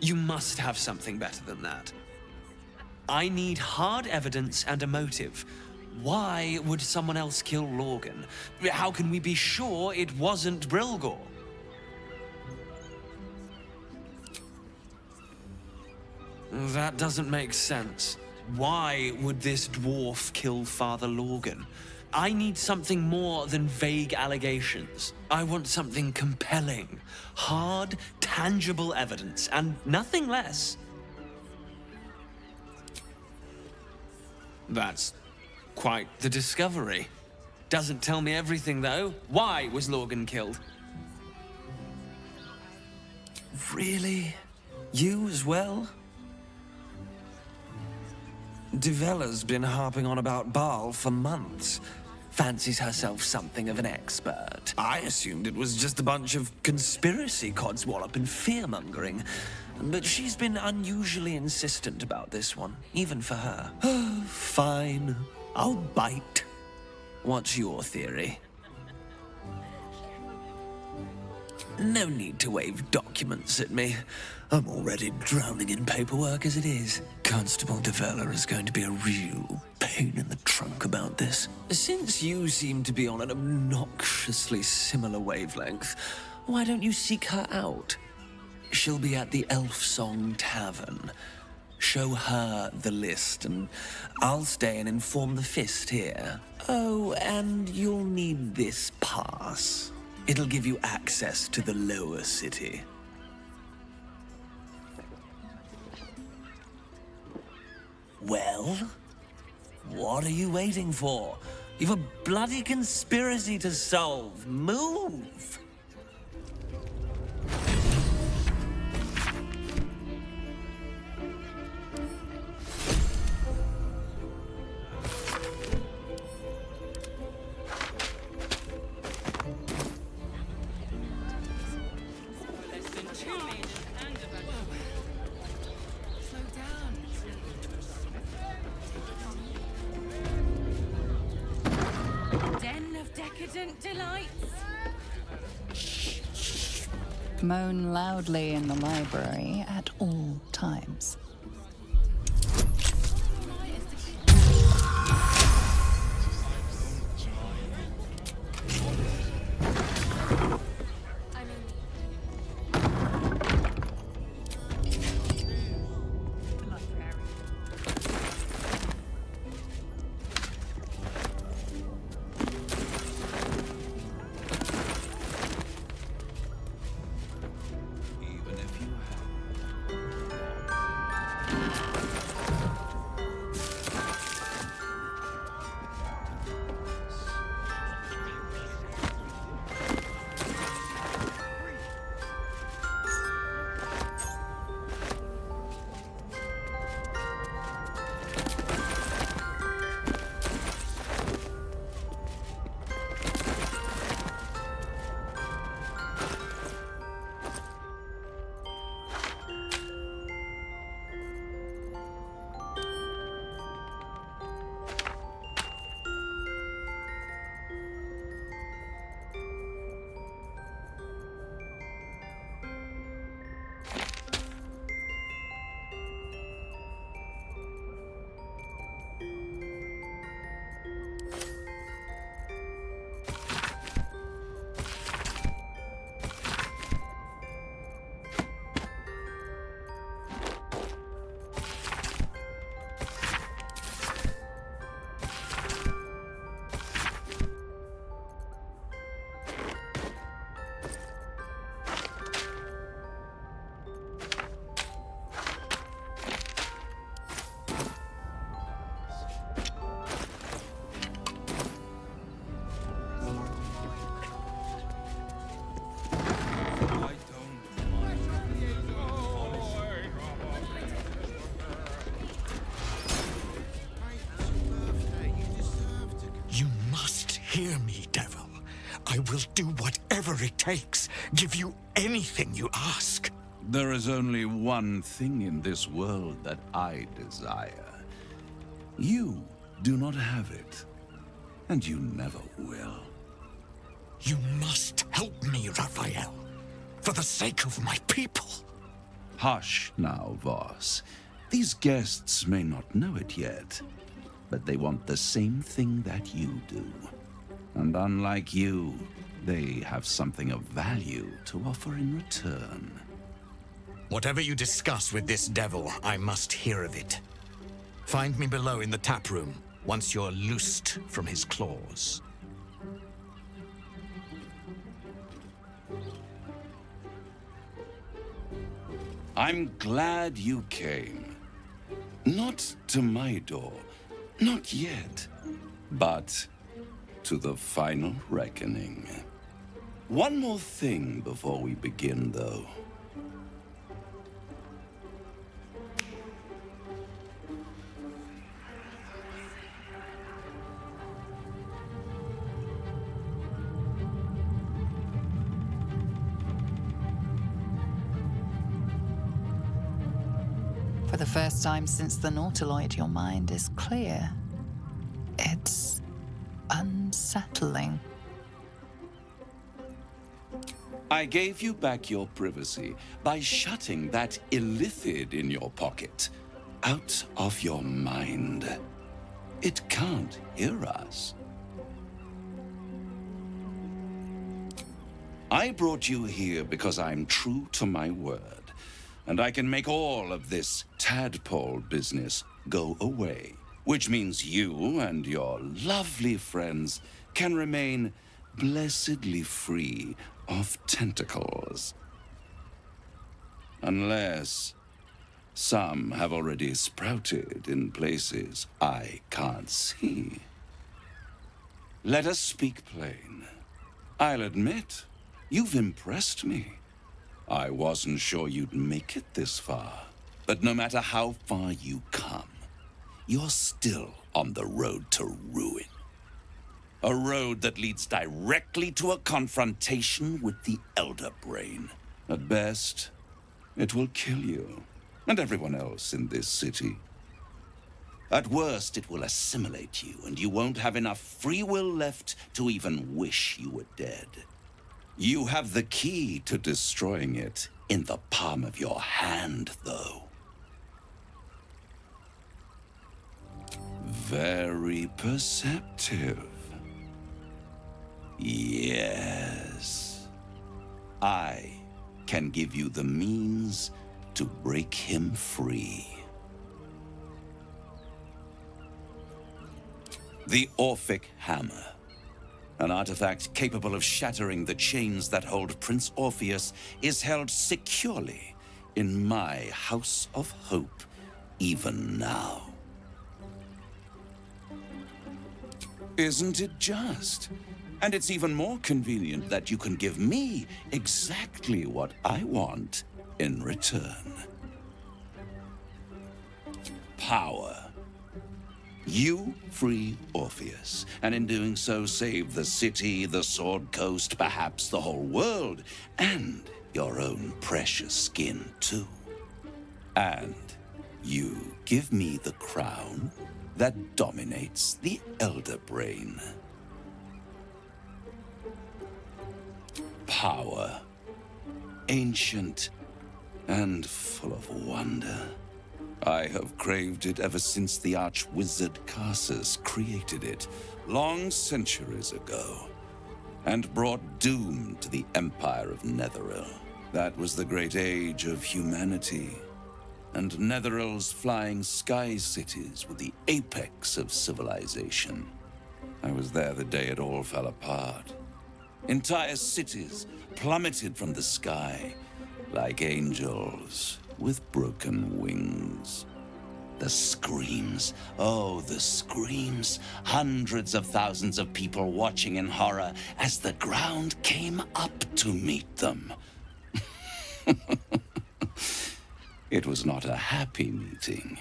You must have something better than that. I need hard evidence and a motive. Why would someone else kill Lorgan? How can we be sure it wasn't Brilgor? That doesn't make sense. Why would this dwarf kill Father Lorgan? I need something more than vague allegations. I want something compelling, hard, tangible evidence, and nothing less. That's quite the discovery. Doesn't tell me everything, though. Why was Lorgan killed? Really? You as well? Devella's been harping on about Baal for months. Fancies herself something of an expert. I assumed it was just a bunch of conspiracy codswallop and fear-mongering. But she's been unusually insistent about this one, even for her. Fine. I'll bite. What's your theory? No need to wave documents at me. I'm already drowning in paperwork as it is. Constable Devella is going to be a real pain in the trunk about this. Since you seem to be on an obnoxiously similar wavelength, why don't you seek her out? She'll be at the Elf Song Tavern. Show her the list, and I'll stay and inform the Fist here. Oh, and you'll need this pass. It'll give you access to the lower city. Well, what are you waiting for? You've a bloody conspiracy to solve. Move! Moan loudly in the library at all times. Hear me, devil. I will do whatever it takes. Give you anything you ask. There is only one thing in this world that I desire. You do not have it, and you never will. You must help me, Raphael, for the sake of my people. Hush now, Voss. These guests may not know it yet, but they want the same thing that you do. And unlike you, they have something of value to offer in return. Whatever you discuss with this devil, I must hear of it. Find me below in the tap room, once you're loosed from his claws. I'm glad you came. Not to my door, not yet, but to the final reckoning. One more thing before we begin, though. For the first time since the Nautiloid, your mind is clear. It's unsettling. I gave you back your privacy by shutting that illithid in your pocket out of your mind. It can't hear us. I brought you here because I'm true to my word, and I can make all of this tadpole business go away, which means you and your lovely friends can remain blessedly free of tentacles. Unless some have already sprouted in places I can't see. Let us speak plain. I'll admit, you've impressed me. I wasn't sure you'd make it this far. But no matter how far you come, you're still on the road to ruin. A road that leads directly to a confrontation with the Elder Brain. At best, it will kill you and everyone else in this city. At worst, it will assimilate you, and you won't have enough free will left to even wish you were dead. You have the key to destroying it in the palm of your hand, though. Very perceptive. Yes. I can give you the means to break him free. The Orphic Hammer. An artifact capable of shattering the chains that hold Prince Orpheus is held securely in my House of Hope, even now. Isn't it just? And it's even more convenient that you can give me exactly what I want in return. Power. You free Orpheus, and in doing so save the city, the Sword Coast, perhaps the whole world, and your own precious skin too. And you give me the crown that dominates the Elder Brain. Power. Ancient and full of wonder. I have craved it ever since the arch-wizard Karsus created it, long centuries ago, and brought doom to the Empire of Netheril. That was the great age of humanity, and Netheril's flying sky cities were the apex of civilization. I was there the day it all fell apart. Entire cities plummeted from the sky like angels with broken wings. The screams, oh, the screams. Hundreds of thousands of people watching in horror as the ground came up to meet them. It was not a happy meeting,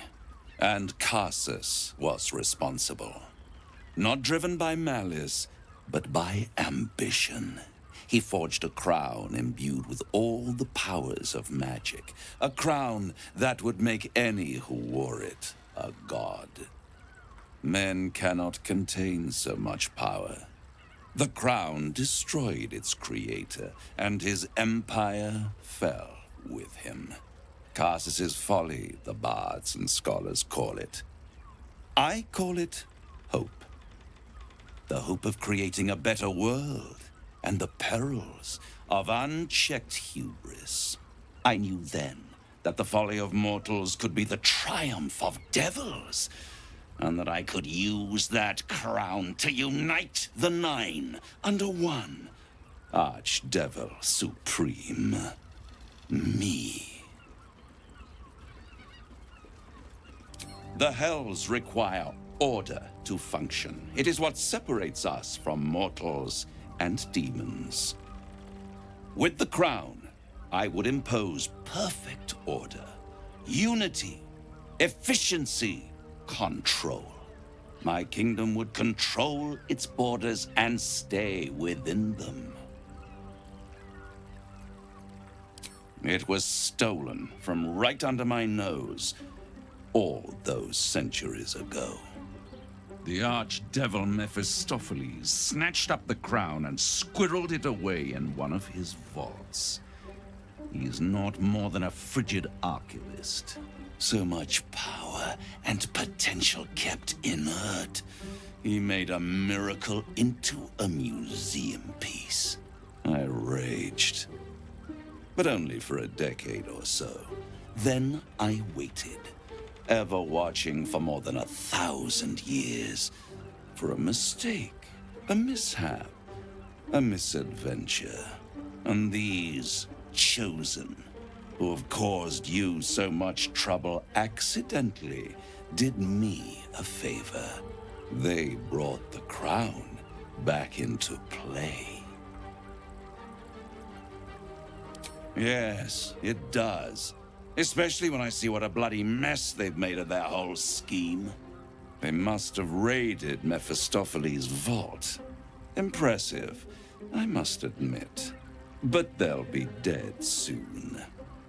and Karsus was responsible. Not driven by malice, but by ambition. He forged a crown imbued with all the powers of magic. A crown that would make any who wore it a god. Men cannot contain so much power. The crown destroyed its creator, and his empire fell with him. Karsus's folly, the bards and scholars call it. I call it hope. The hope of creating a better world, and the perils of unchecked hubris. I knew then that the folly of mortals could be the triumph of devils, and that I could use that crown to unite the Nine under one Archdevil Supreme. Me. The Hells require order to function. It is what separates us from mortals and demons. With the crown, I would impose perfect order, unity, efficiency, control. My kingdom would control its borders and stay within them. It was stolen from right under my nose, all those centuries ago. The archdevil Mephistopheles snatched up the crown and squirreled it away in one of his vaults. He's not more than a frigid archivist. So much power and potential kept inert. He made a miracle into a museum piece. I raged. But only for a decade or so. Then I waited, ever watching for more than 1,000 years. For a mistake, a mishap, a misadventure. And these chosen, who have caused you so much trouble accidentally, did me a favor. They brought the crown back into play. Yes, it does. Especially when I see what a bloody mess they've made of their whole scheme. They must have raided Mephistopheles' vault. Impressive, I must admit. But they'll be dead soon.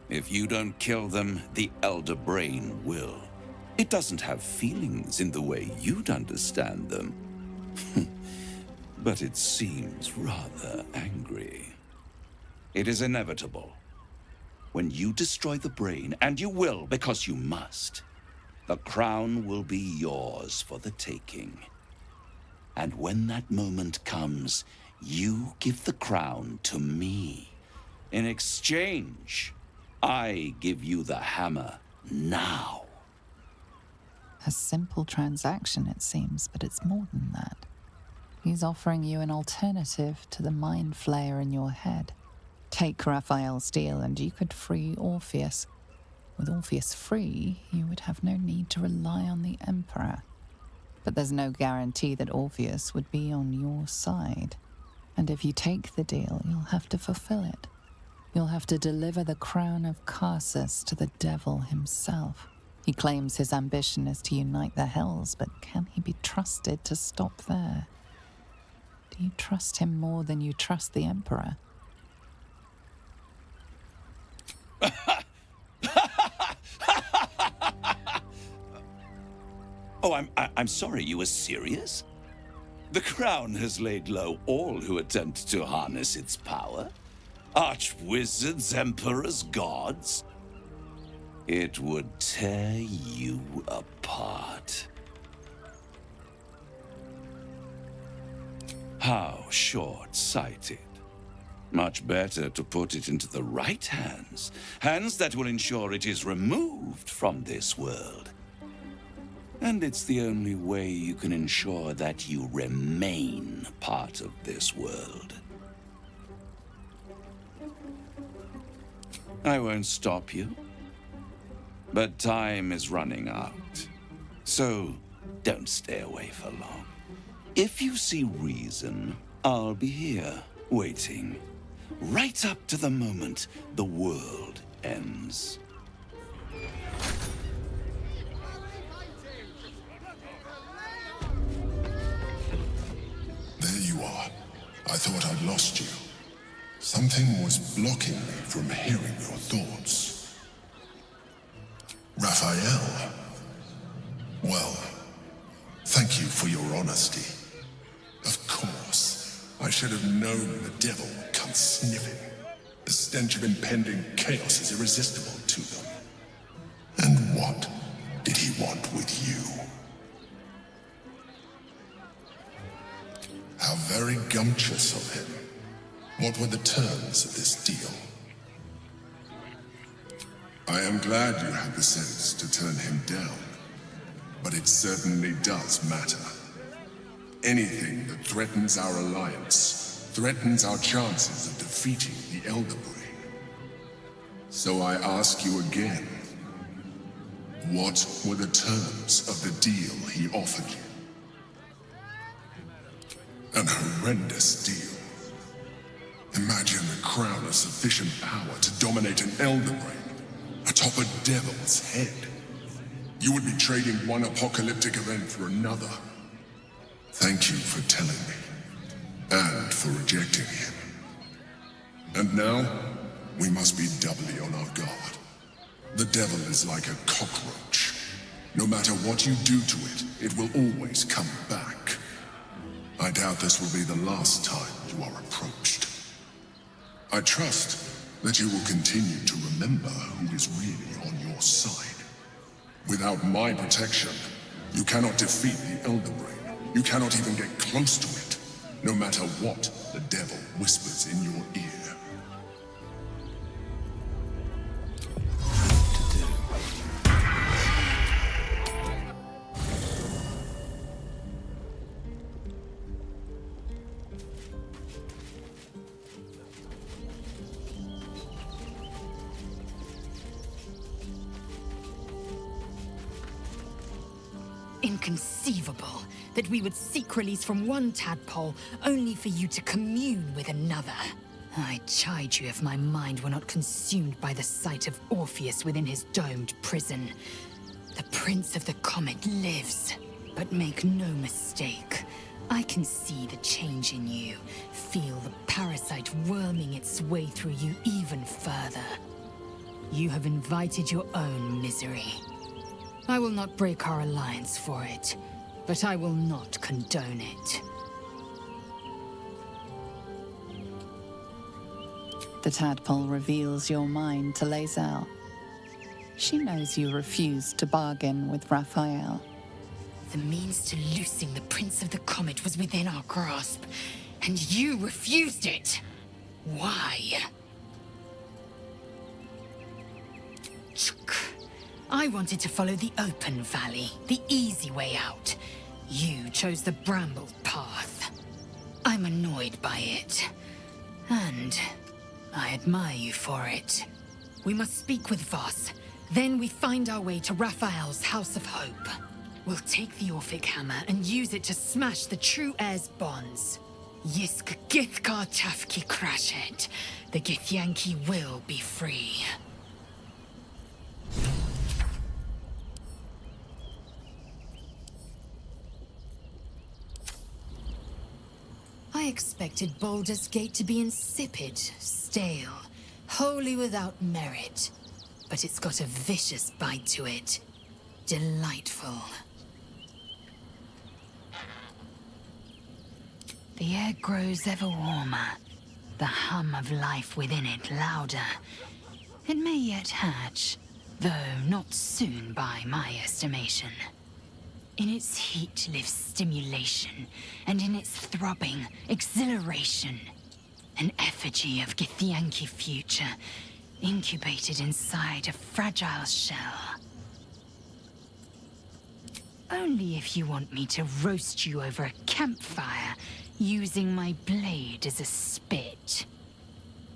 If you don't kill them, the Elder Brain will. It doesn't have feelings in the way you'd understand them. But it seems rather angry. It is inevitable. When you destroy the brain, and you will because you must, the crown will be yours for the taking. And when that moment comes, you give the crown to me. In exchange, I give you the hammer now. A simple transaction, it seems, but it's more than that. He's offering you an alternative to the mind flayer in your head. Take Raphael's deal and you could free Orpheus. With Orpheus free, you would have no need to rely on the Emperor. But there's no guarantee that Orpheus would be on your side. And if you take the deal, you'll have to fulfill it. You'll have to deliver the crown of Carsus to the devil himself. He claims his ambition is to unite the hells, but can he be trusted to stop there? Do you trust him more than you trust the Emperor? Oh, I'm sorry, you were serious? The crown has laid low all who attempt to harness its power. Archwizards, emperors, gods. It would tear you apart. How short-sighted. Much better to put it into the right hands. Hands that will ensure it is removed from this world. And it's the only way you can ensure that you remain part of this world. I won't stop you. But time is running out. So don't stay away for long. If you see reason, I'll be here, waiting. Right up to the moment the world ends. There you are. I thought I'd lost you. Something was blocking me from hearing your thoughts. Raphael. Well, thank you for your honesty. Of course, I should have known the devil would come sniffing. The stench of impending chaos is irresistible to them. And what did he want with you? How very gumptious of him. What were the terms of this deal? I am glad you had the sense to turn him down, but it certainly does matter. Anything that threatens our alliance threatens our chances of defeating the Elder Brain. So I ask you again, what were the terms of the deal he offered you? An horrendous deal. Imagine the crown of sufficient power to dominate an Elder Brain atop a devil's head. You would be trading one apocalyptic event for another. Thank you for telling me, and for rejecting him. And now, we must be doubly on our guard. The devil is like a cockroach. No matter what you do to it, it will always come back. I doubt this will be the last time you are approached. I trust that you will continue to remember who is really on your side. Without my protection, you cannot defeat the Elder Brain. You cannot even get close to it, no matter what the devil whispers in your ear. Inconceivable that we would seek release from one tadpole only for you to commune with another. I chide you if my mind were not consumed by the sight of Orpheus within his domed prison. The Prince of the Comet lives, but make no mistake. I can see the change in you, feel the parasite worming its way through you even further. You have invited your own misery. I will not break our alliance for it, but I will not condone it. The tadpole reveals your mind to Lae'zel. She knows you refused to bargain with Raphael. The means to loosing the Prince of the Comet was within our grasp, and you refused it. Why? I wanted to follow the open valley, the easy way out. You chose the brambled path. I'm annoyed by it, and I admire you for it. We must speak with Voss. Then we find our way to Raphael's House of Hope. We'll take the Orphic Hammer and use it to smash the true heir's bonds. Yisk Githkar Tafki Krashet. The Githyanki will be free. I expected Baldur's Gate to be insipid, stale, wholly without merit. But it's got a vicious bite to it. Delightful. The air grows ever warmer, the hum of life within it louder. It may yet hatch, though not soon by my estimation. In its heat lives stimulation, and in its throbbing, exhilaration. An effigy of Githyanki future, incubated inside a fragile shell. Only if you want me to roast you over a campfire, using my blade as a spit.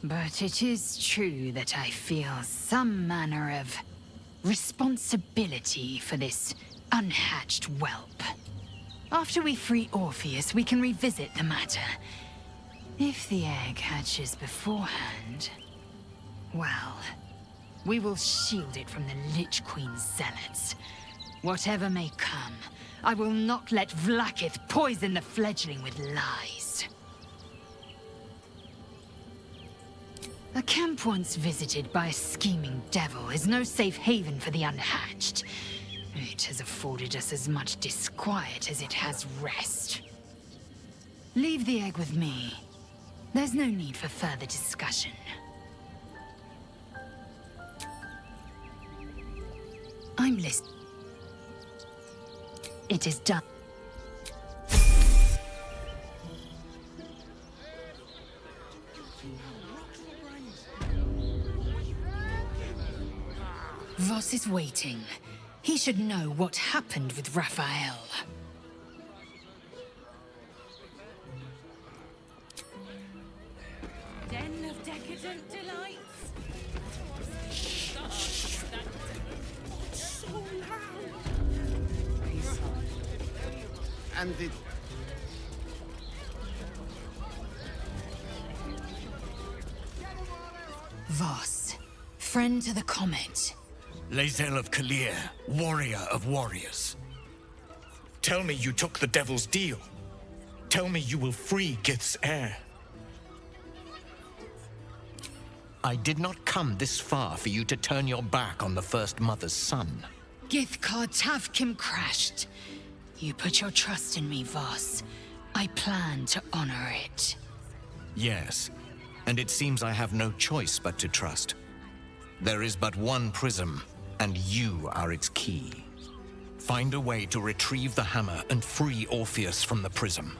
But it is true that I feel some manner of responsibility for this unhatched whelp. After we free Orpheus, we can revisit the matter. If the egg hatches beforehand, well, we will shield it from the Lich Queen's zealots. Whatever may come, I will not let Vlaakith poison the fledgling with lies. A camp once visited by a scheming devil is no safe haven for the unhatched. It has afforded us as much disquiet as it has rest. Leave the egg with me. There's no need for further discussion. I'm listening. It is done. Voss is waiting. He should know what happened with Raphael. Den of decadent delights. So loud. And it... Voss, friend to the Comet. Lae'zel of Kalir, warrior of warriors. Tell me you took the devil's deal. Tell me you will free Gith's heir. I did not come this far for you to turn your back on the First Mother's son. Githkar Tavkim crashed. You put your trust in me, Voss. I plan to honor it. Yes, and it seems I have no choice but to trust. There is but one prism, and you are its key. Find a way to retrieve the hammer and free Orpheus from the prism.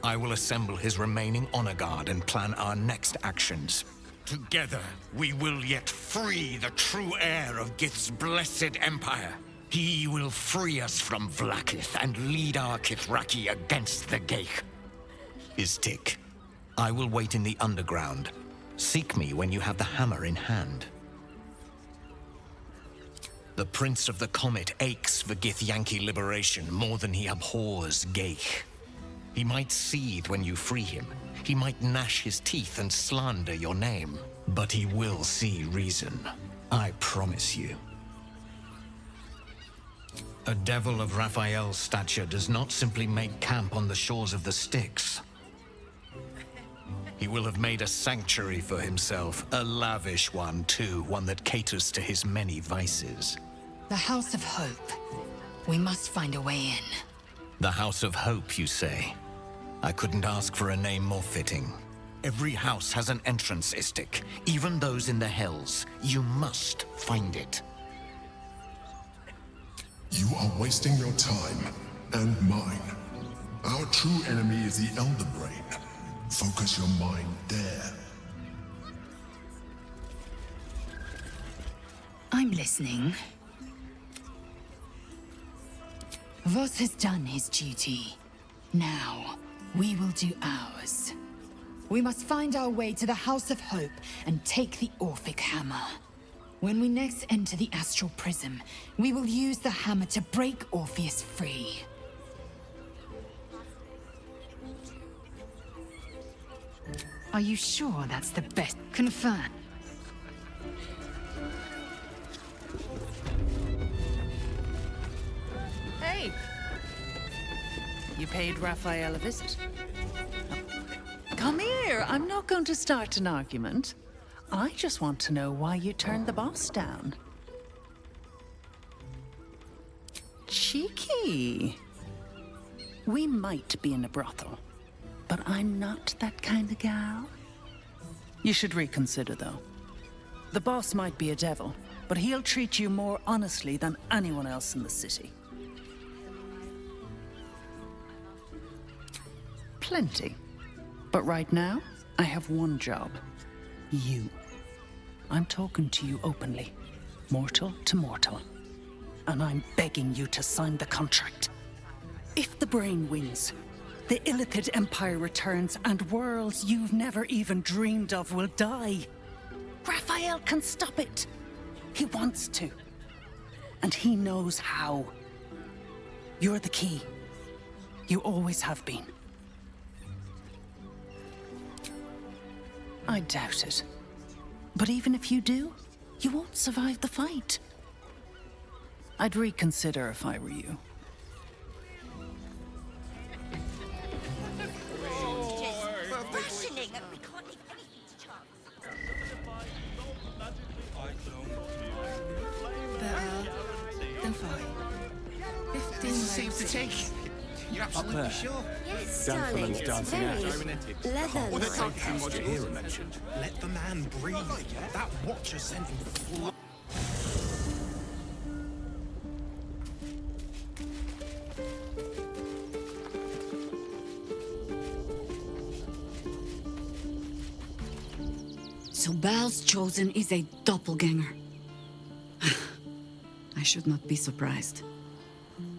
I will assemble his remaining honor guard and plan our next actions. Together, we will yet free the true heir of Gith's blessed empire. He will free us from Vlaakith and lead our Kithraki against the Geich. Istik, I will wait in the underground. Seek me when you have the hammer in hand. The Prince of the Comet aches for Githyanki liberation more than he abhors Geich. He might seethe when you free him. He might gnash his teeth and slander your name. But he will see reason. I promise you. A devil of Raphael's stature does not simply make camp on the shores of the Styx. He will have made a sanctuary for himself, a lavish one too, one that caters to his many vices. The House of Hope. We must find a way in. The House of Hope, you say? I couldn't ask for a name more fitting. Every house has an entrance, Istik, even those in the Hells. You must find it. You are wasting your time, and mine. Our true enemy is the Elder Brain. Focus your mind there. I'm listening. Voss has done his duty. Now, we will do ours. We must find our way to the House of Hope and take the Orphic Hammer. When we next enter the Astral Prism, we will use the hammer to break Orpheus free. Are you sure that's the best? Confirm. Hey! You paid Raphael a visit. Come here, I'm not going to start an argument. I just want to know why you turned the boss down. Cheeky. We might be in a brothel, but I'm not that kind of gal. You should reconsider, though. The boss might be a devil, but he'll treat you more honestly than anyone else in the city. Plenty. But right now, I have one job. You. I'm talking to you openly, mortal to mortal. And I'm begging you to sign the contract. If the brain wins, the Illithid Empire returns and worlds you've never even dreamed of will die. Raphael can stop it. He wants to. And he knows how. You're the key. You always have been. I doubt it. But even if you do, you won't survive the fight. I'd reconsider if I were you. Better than 5. 15 seems to take. You're absolutely sure? Yes, darling, it's dancing very out. leather-like. What you hear mentioned. Let the man breathe. That watcher sent him. So Baal's chosen is a doppelganger. I should not be surprised.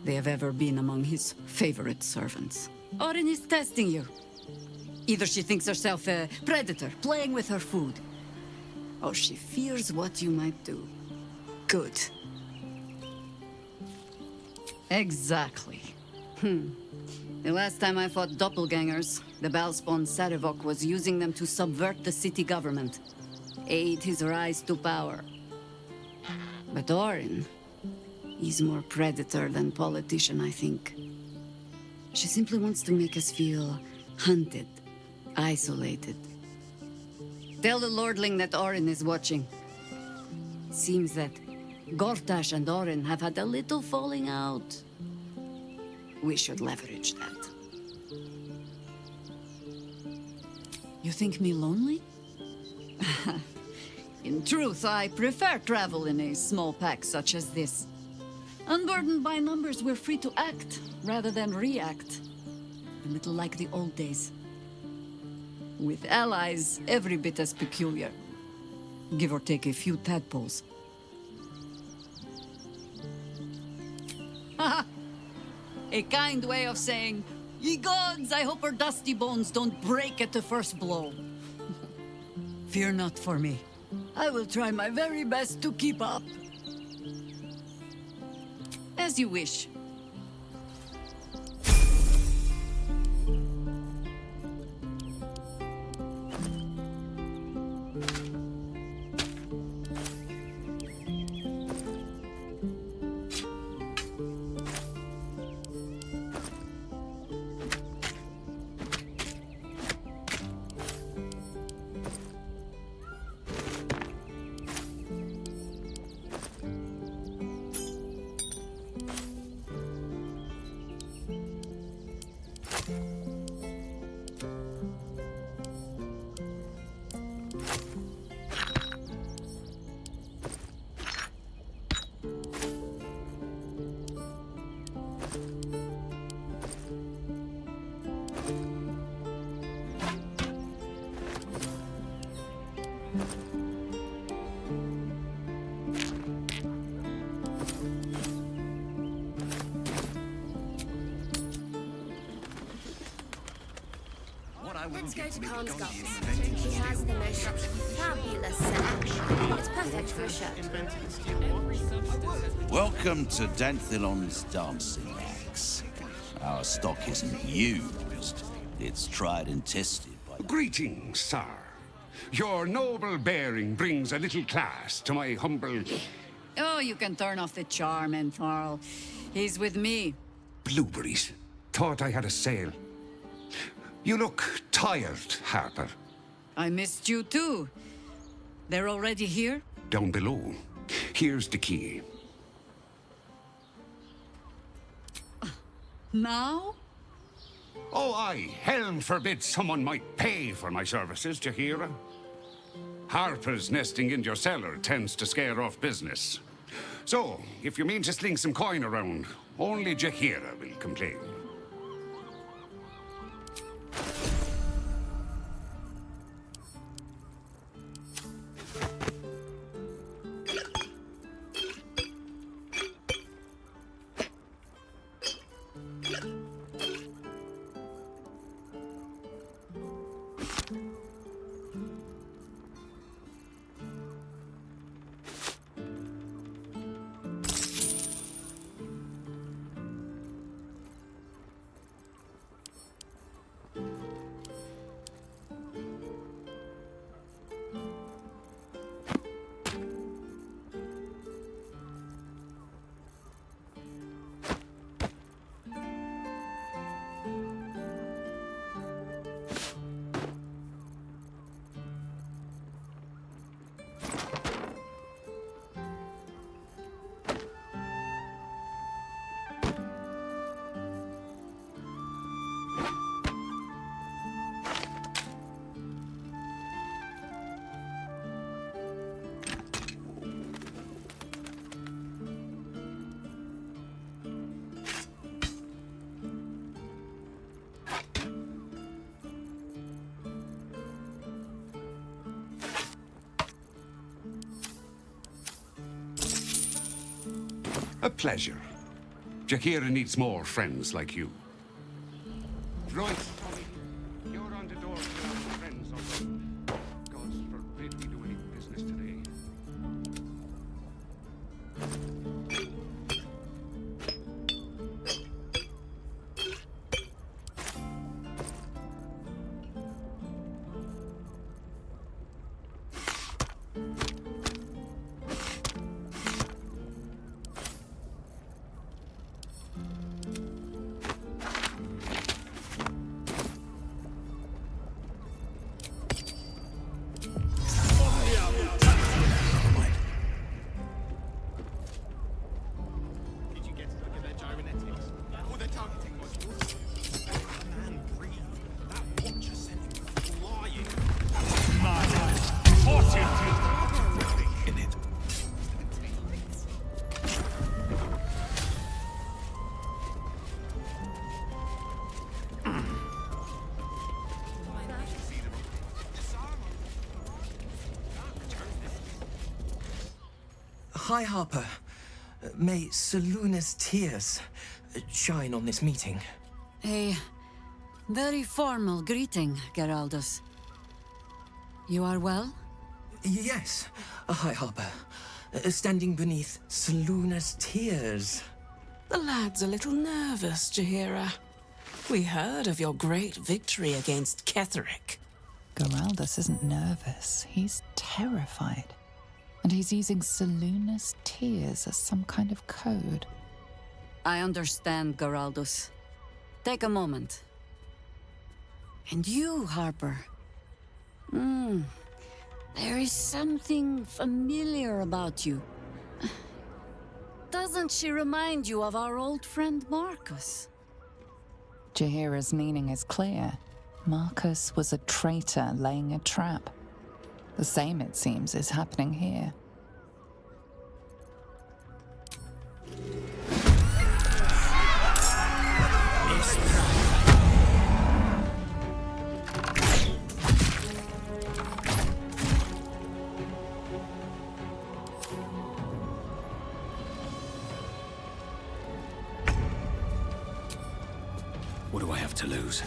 They have ever been among his favorite servants. Orin is testing you. Either she thinks herself a predator, playing with her food, or she fears what you might do. Good. Exactly. The last time I fought doppelgangers, the Baalspawn Sarevok was using them to subvert the city government, aid his rise to power. But Orin, he's more predator than politician, I think. She simply wants to make us feel hunted, isolated. Tell the Lordling that Orin is watching. Seems that Gortash and Orin have had a little falling out. We should leverage that. You think me lonely? In truth, I prefer travel in a small pack such as this. Unburdened by numbers, we're free to act rather than react. A little like the old days. With allies every bit as peculiar. Give or take a few tadpoles. A kind way of saying, ye gods, I hope our dusty bones don't break at the first blow. Fear not for me. I will try my very best to keep up. As you wish. Let's go to Khan's He has the most fabulous selection. It's perfect for a shirt. Welcome to Danthilon's dancing axe. Our stock isn't used. It's tried and tested by... Greetings, sir. Your noble bearing brings a little class to my humble... Oh, you can turn off the charm, Entharl. He's with me. Blueberries. Thought I had a sale. You look tired, Harper. I missed you too. They're already here? Down below. Here's the key. Now? Oh, aye. Helm forbid someone might pay for my services, Jahira. Harper's nesting in your cellar tends to scare off business. So, if you mean to sling some coin around, only Jahira will complain. A pleasure. Jahira needs more friends like you. Right, Tommy. You're on the door to our friends already. Gods forbid we do any business today. High Harper. May Seluna's tears shine on this meeting. A very formal greeting, Geraldus. You are well? Yes, High Harper. Standing beneath Seluna's tears. The lad's a little nervous, Jaheira. We heard of your great victory against Ketheric. Geraldus isn't nervous. He's terrified. And he's using Seluna's tears as some kind of code. I understand, Geraldus. Take a moment. And you, Harper. There is something familiar about you. Doesn't she remind you of our old friend Marcus? Jaheira's meaning is clear. Marcus was a traitor laying a trap. The same, it seems, is happening here. What do I have to lose?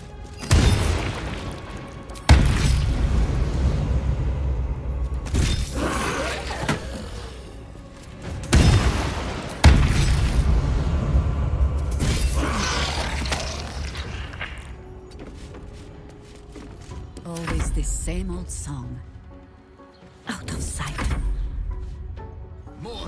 Always the same old song. Out of sight. More.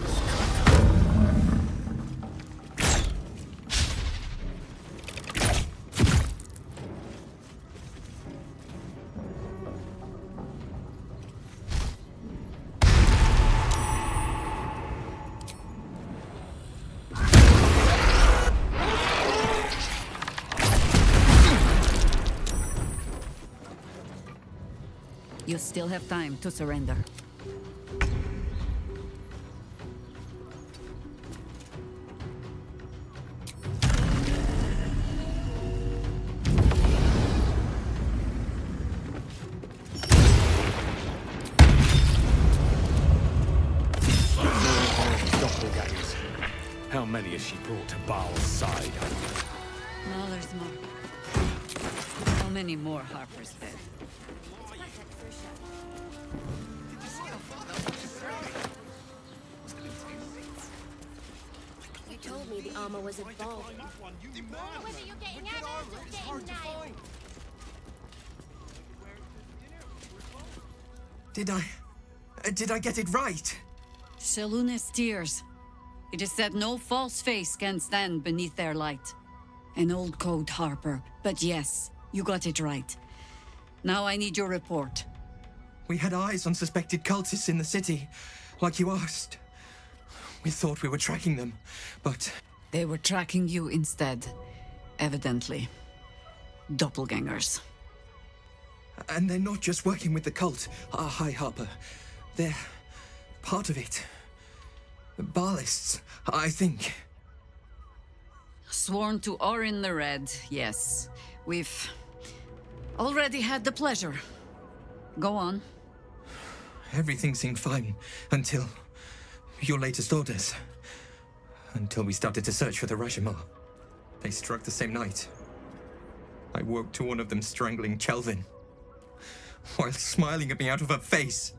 You still have time to surrender. Doppelgangers. How many has she brought to Baal's side? Now there's more. How many more Harper's dead? You told me the armor was at Baldur. Whether you're getting hammers or getting nailed. Did I get it right? Seluna's tears. It is said no false face can stand beneath their light. An old code, Harper, but yes, you got it right. Now I need your report. We had eyes on suspected cultists in the city, like you asked. We thought we were tracking them, but... They were tracking you instead, evidently. Doppelgangers. And they're not just working with the cult, High Harper. They're part of it. Baalists, I think. Sworn to Orin the Red, yes. We've already had the pleasure. Go on. Everything seemed fine until your latest orders. Until we started to search for the Rashomar. They struck the same night. I woke to one of them strangling Chelvin, while smiling at me out of her face.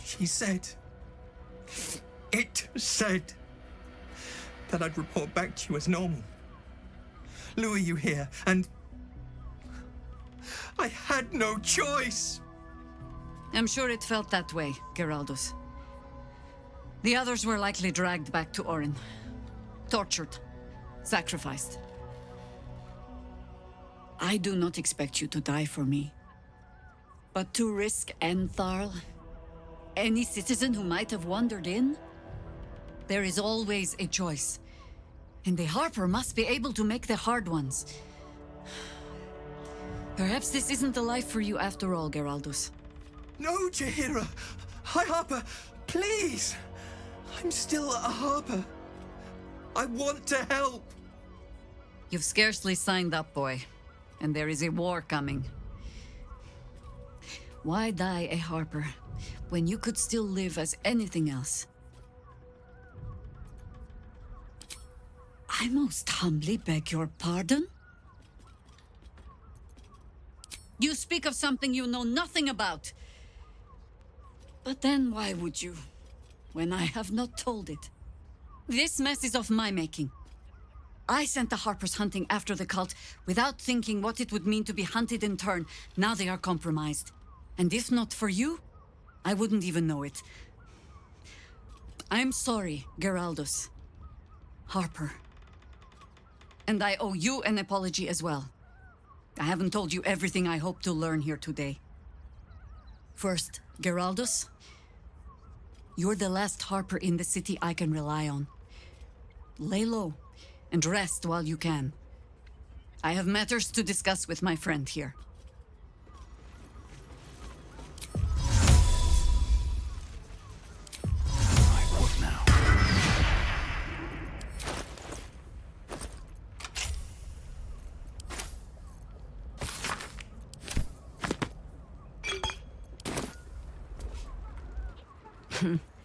She said... It said... that I'd report back to you as normal. Lure you here, and... I had no choice! I'm sure it felt that way, Geraldus. The others were likely dragged back to Orin. Tortured. Sacrificed. I do not expect you to die for me. But to risk Entharl, any citizen who might have wandered in, there is always a choice. And the Harper must be able to make the hard ones. Perhaps this isn't the life for you after all, Geraldus. No, Jaheira! High Harper, please! I'm still a Harper. I want to help! You've scarcely signed up, boy. And there is a war coming. Why die a Harper when you could still live as anything else? I most humbly beg your pardon? You speak of something you know nothing about. But then why would you, when I have not told it? This mess is of my making. I sent the Harpers hunting after the cult without thinking what it would mean to be hunted in turn. Now they are compromised. And if not for you, I wouldn't even know it. I'm sorry, Geraldus. Harper. And I owe you an apology as well. I haven't told you everything I hope to learn here today. First, Geraldus, you're the last Harper in the city I can rely on. Lay low and rest while you can. I have matters to discuss with my friend here.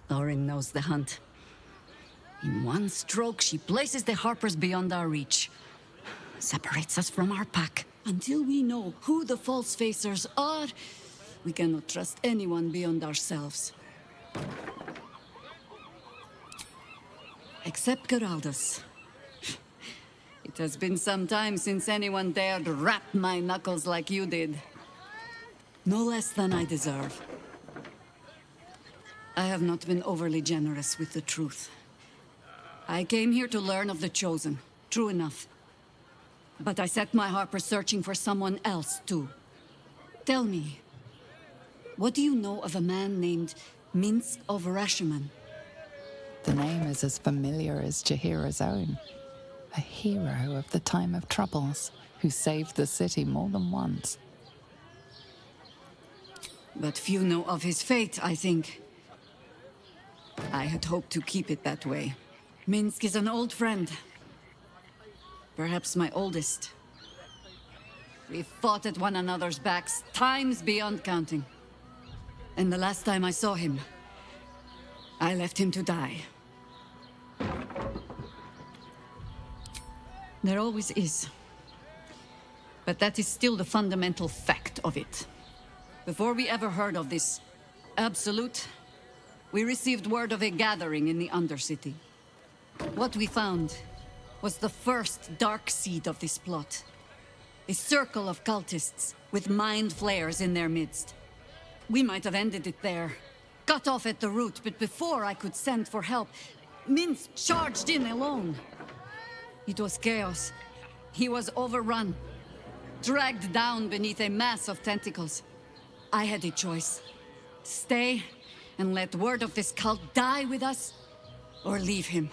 Lauren knows the hunt. In one stroke, she places the Harpers beyond our reach. Separates us from our pack. Until we know who the false facers are, we cannot trust anyone beyond ourselves. Except Geraldus. It has been some time since anyone dared rap my knuckles like you did. No less than I deserve. I have not been overly generous with the truth. I came here to learn of the Chosen, true enough. But I set my Harpers searching for someone else, too. Tell me, what do you know of a man named Minsk of Rashomon? The name is as familiar as Jaheira's own. A hero of the time of troubles, who saved the city more than once. But few know of his fate, I think. I had hoped to keep it that way. Minsk is an old friend. Perhaps my oldest. We fought at one another's backs, times beyond counting. And the last time I saw him, I left him to die. There always is. But that is still the fundamental fact of it. Before we ever heard of this absolute, we received word of a gathering in the Undercity. What we found was the first dark seed of this plot. A circle of cultists with mind flayers in their midst. We might have ended it there, cut off at the root, but before I could send for help, Minsk charged in alone. It was chaos. He was overrun, dragged down beneath a mass of tentacles. I had a choice. Stay and let word of this cult die with us, or leave him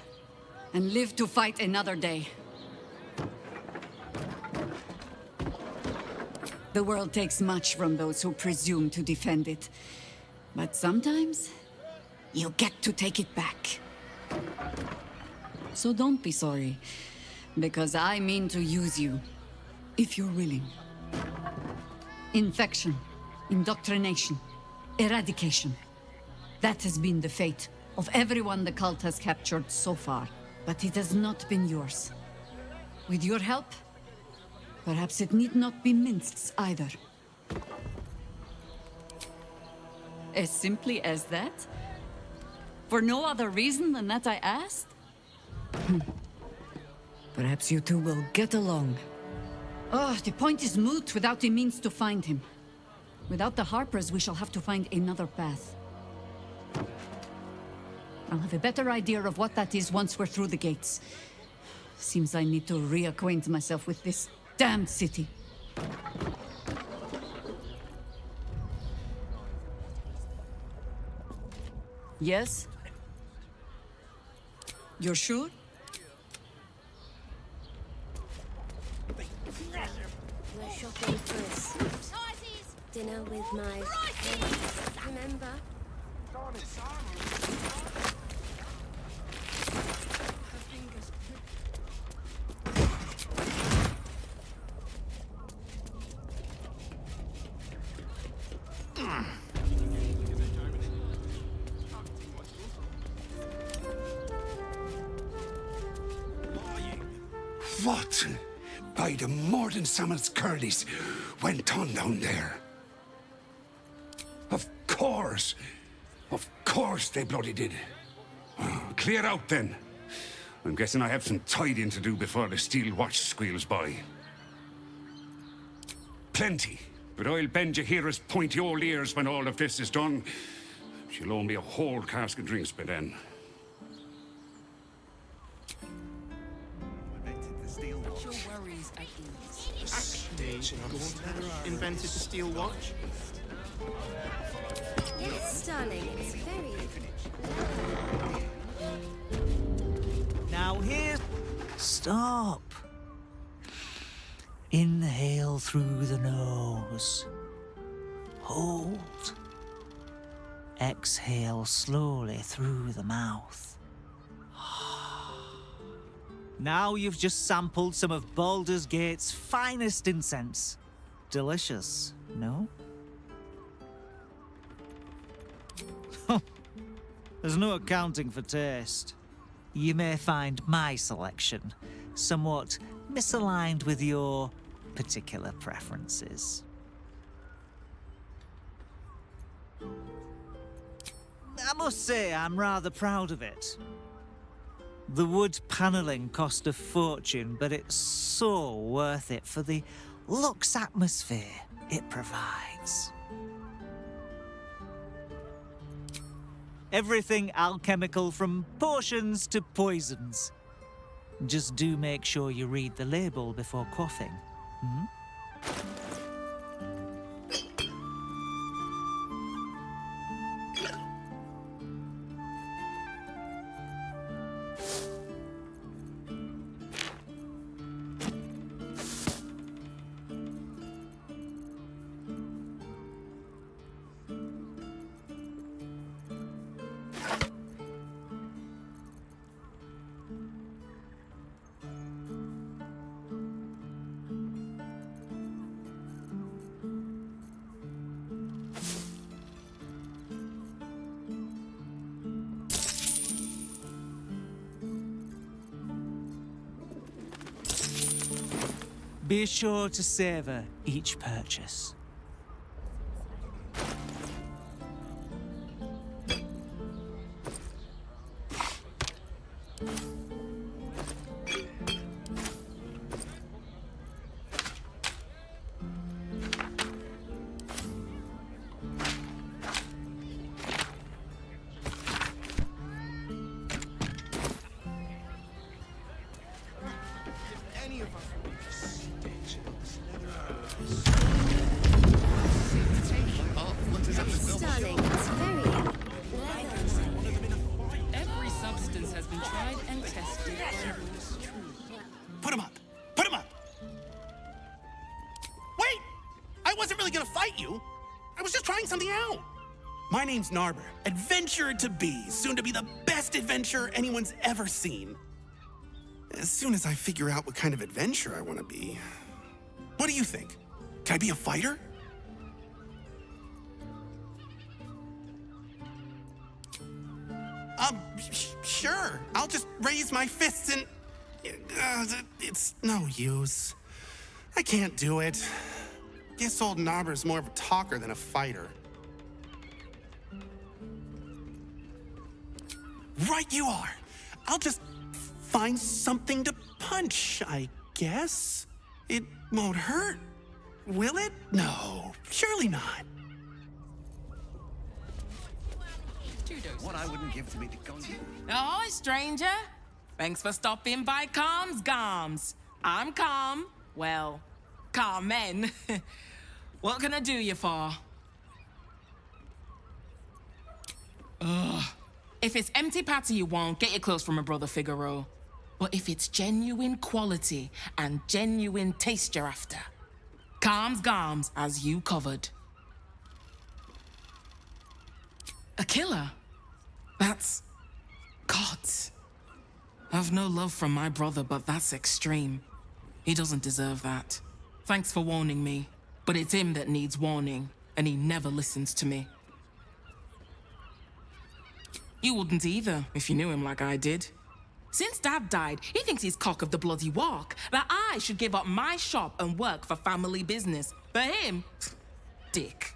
and live to fight another day. The world takes much from those who presume to defend it. But sometimes, you get to take it back. So don't be sorry, because I mean to use you, if you're willing. Infection, indoctrination, eradication. That has been the fate of everyone the cult has captured so far. But it has not been yours. With your help, perhaps it need not be Minsk's either. As simply as that? For no other reason than that I asked? Perhaps you two will get along. Oh, the point is moot without a means to find him. Without the Harpers, we shall have to find another path. I'll have a better idea of what that is once we're through the gates. Seems I need to reacquaint myself with this damned city. Yes? You're sure? We're shopping for a dinner with my friends, remember? What? By the more than Sammon's curlies went on down there. Of course they bloody did. Clear out then. I'm guessing I have some tidying to do before the steel watch squeals by. Plenty, but I'll bend Jahira's pointy old ears when all of this is done. She'll owe me a whole cask of drinks by then. Invented the steel watch? Yes, darling, it's very... Now here's... Stop. Inhale through the nose. Hold. Exhale slowly through the mouth. Now you've just sampled some of Baldur's Gate's finest incense. Delicious, no? There's no accounting for taste. You may find my selection somewhat misaligned with your particular preferences. I must say I'm rather proud of it. The wood paneling cost a fortune, but it's so worth it for the luxe atmosphere it provides. Everything alchemical from potions to poisons. Just do make sure you read the label before quaffing. Hmm? Be sure to savor each purchase. Every substance has been tried and tested. Put him up! Put him up! Wait! I wasn't really gonna fight you. I was just trying something out. My name's Narber, adventurer to be, soon to be the best adventurer anyone's ever seen. As soon as I figure out what kind of adventurer I want to be. What do you think? Can I be a fighter? Sure. I'll just raise my fists and... it's no use. I can't do it. Guess old Narber's more of a talker than a fighter. Right you are. I'll just find something to punch, I guess. It won't hurt, will it? No, surely not. What I wouldn't give to be the gun. Oh, stranger. Thanks for stopping by Calm's Gums. I'm Calm. Well, Carmen. What can I do you for? Ugh. If it's empty patty you want, get your clothes from my brother Figaro. But if it's genuine quality and genuine taste you're after, Calm's Gums as you covered. A killer? That's... God. I've no love from my brother, but that's extreme. He doesn't deserve that. Thanks for warning me, but it's him that needs warning, and he never listens to me. You wouldn't either, if you knew him like I did. Since Dad died, he thinks he's cock of the bloody walk, that I should give up my shop and work for family business. For him, dick.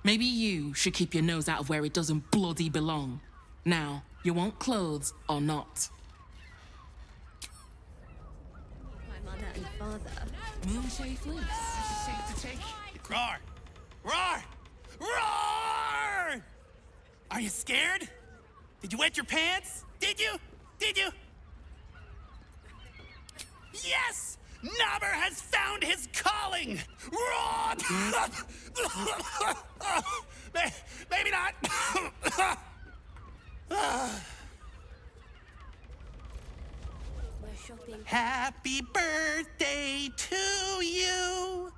Maybe you should keep your nose out of where it doesn't bloody belong. Now, you want clothes or not? My mother and father. Moonshade fleece. Roar! Roar! Roar! Are you scared? Did you wet your pants? Did you? Did you? Yes! Nobber has found his calling! Roar! Maybe not. Happy birthday to you.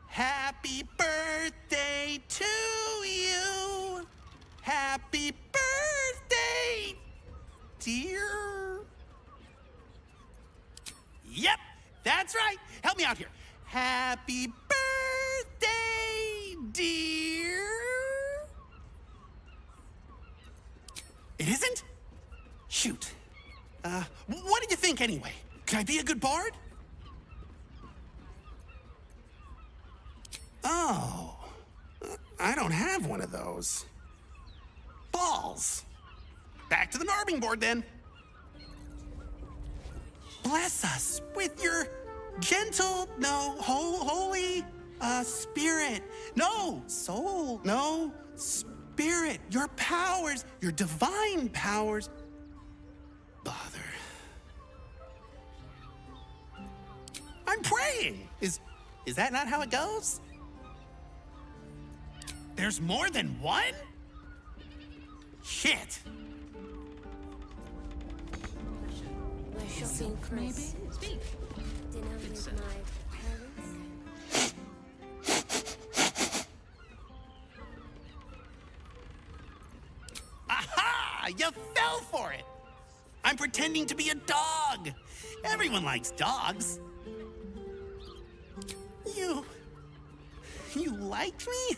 Happy birthday to you. Happy birthday, dear. Yep, that's right. Help me out here. Happy birthday, dear. It isn't? Shoot. What did you think anyway? Could I be a good bard? Oh, I don't have one of those. Balls. Back to the narbing board then. Bless us with your gentle, holy, spirit. No, soul, no, spirit. Your powers, your divine powers. Bother. I'm praying. Is that not how it goes? There's more than one? Shit. My shopping clothes. Dinner with my parents. Aha! You fell for it! I'm pretending to be a dog. Everyone likes dogs. You liked me?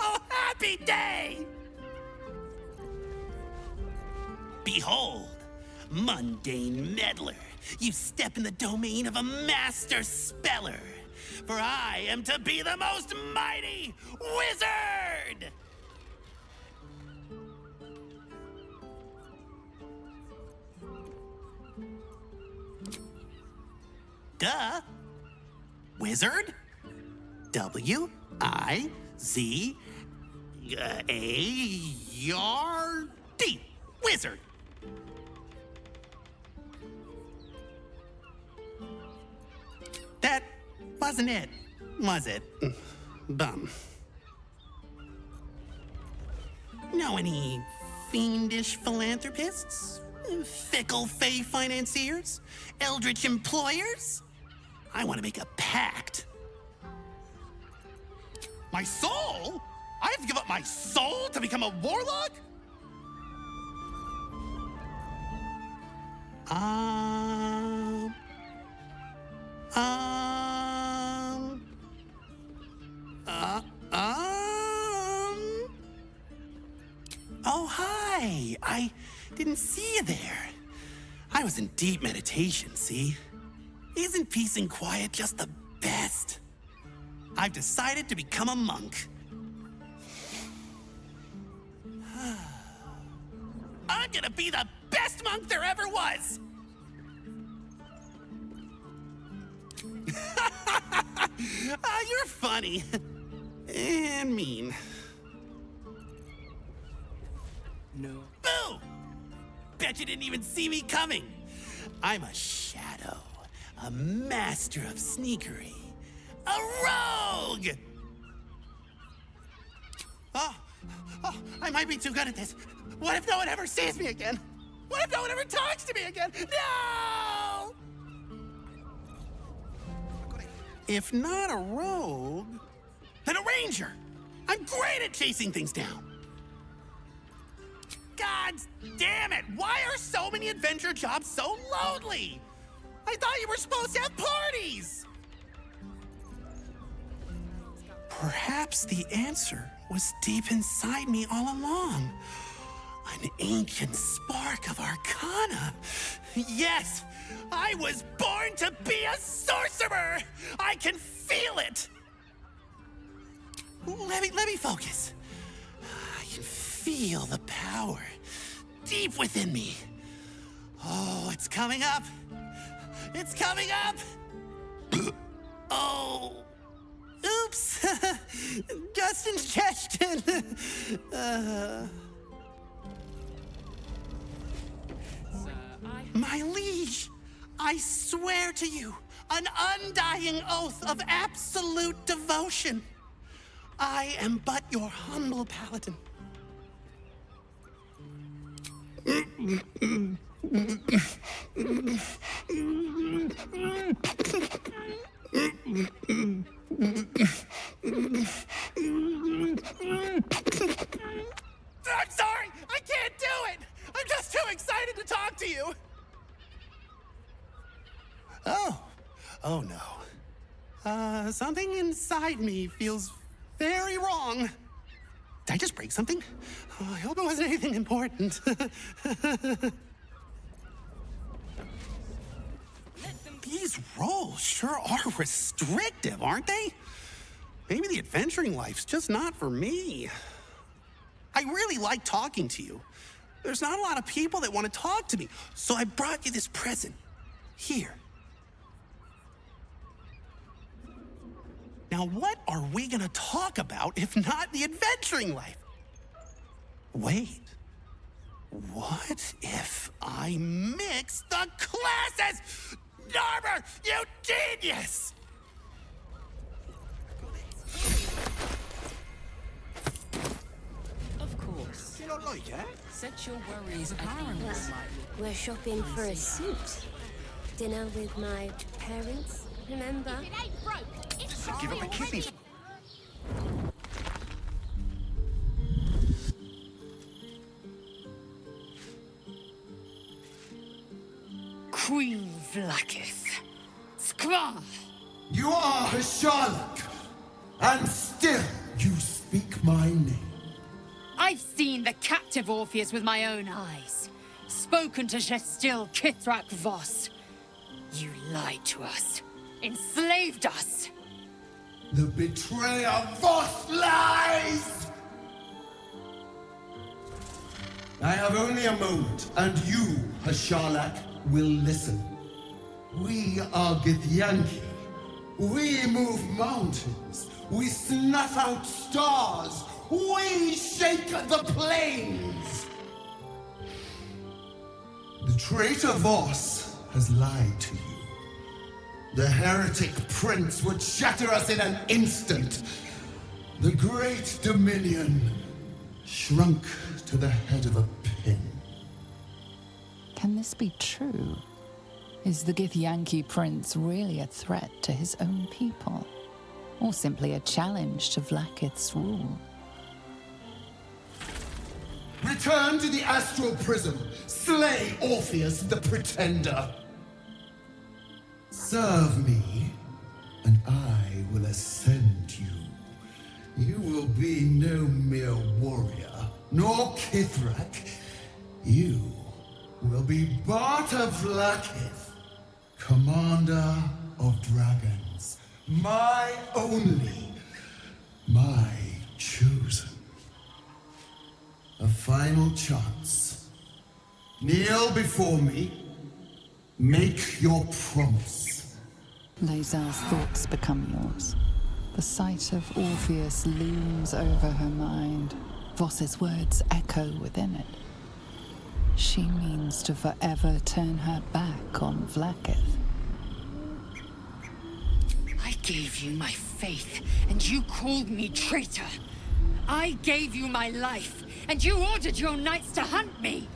Oh, happy day! Behold, mundane meddler, you step in the domain of a master speller, for I am to be the most mighty wizard! Duh. Wizard? W-I-Z-A-R-D. Wizard. That wasn't it, was it? Bum. Know any fiendish philanthropists? Fickle fey financiers? Eldritch employers? I want to make a pact. My soul? I have to give up my soul to become a warlock? Oh, hi. I didn't see you there. I was in deep meditation, see? Isn't peace and quiet just the best? I've decided to become a monk. I'm gonna be the best monk there ever was! You're funny. And mean. No. Boo! Bet you didn't even see me coming. I'm a shadow, a master of sneakery, a rogue! Oh, I might be too good at this. What if no one ever sees me again? What if no one ever talks to me again? No! If not a rogue, then a ranger. I'm great at chasing things down. God damn it! Why are so many adventure jobs so lonely? I thought you were supposed to have parties! Perhaps the answer was deep inside me all along. An ancient spark of arcana. Yes, I was born to be a sorcerer. I can feel it. Let me focus. I can feel the power deep within me. Oh, it's coming up. It's coming up. Oh. Oops. Just ingestion. My liege, I swear to you an undying oath of absolute devotion. I am but your humble paladin. I'm sorry, I can't do it. I'm just too excited to talk to you. Oh no. Something inside me feels very wrong. Did I just break something? Oh, I hope it wasn't anything important. These roles sure are restrictive, aren't they? Maybe the adventuring life's just not for me. I really like talking to you. There's not a lot of people that want to talk to me, so I brought you this present. Here. Now, what are we gonna talk about if not the adventuring life? Wait. What if I mix the classes? Narber, you genius! Of course. You don't like it? Set your worries at ease. We're shopping for a suit. Dinner with my parents, remember? If it ain't broke, it's give up a kidney. Queen Vlakith. Skvar! You are a Sherlock, and still you speak my name. I've seen the captive Orpheus with my own eyes. Spoken to Gestil Kithrak Voss. You lied to us. Enslaved us. The betrayer Voss lies! I have only a moment, and you, Hasharlak, will listen. We are Githyanki. We move mountains. We snuff out stars. We shake the plains. The traitor Voss has lied to you. The heretic prince would shatter us in an instant. The great dominion shrunk to the head of a pin. Can this be true? Is the Githyanki prince really a threat to his own people? Or simply a challenge to Vlakith's rule? Return to the astral prism. Slay Orpheus the Pretender. Serve me, and I will ascend you. You will be no mere warrior, nor Kithrak. You will be Barta Vlakith, commander of dragons. My only, my chosen. A final chance. Kneel before me. Make your promise. Lazar's thoughts become yours. The sight of Orpheus looms over her mind. Voss's words echo within it. She means to forever turn her back on Vlakith. I gave you my faith, and you called me traitor. I gave you my life, and you ordered your knights to hunt me.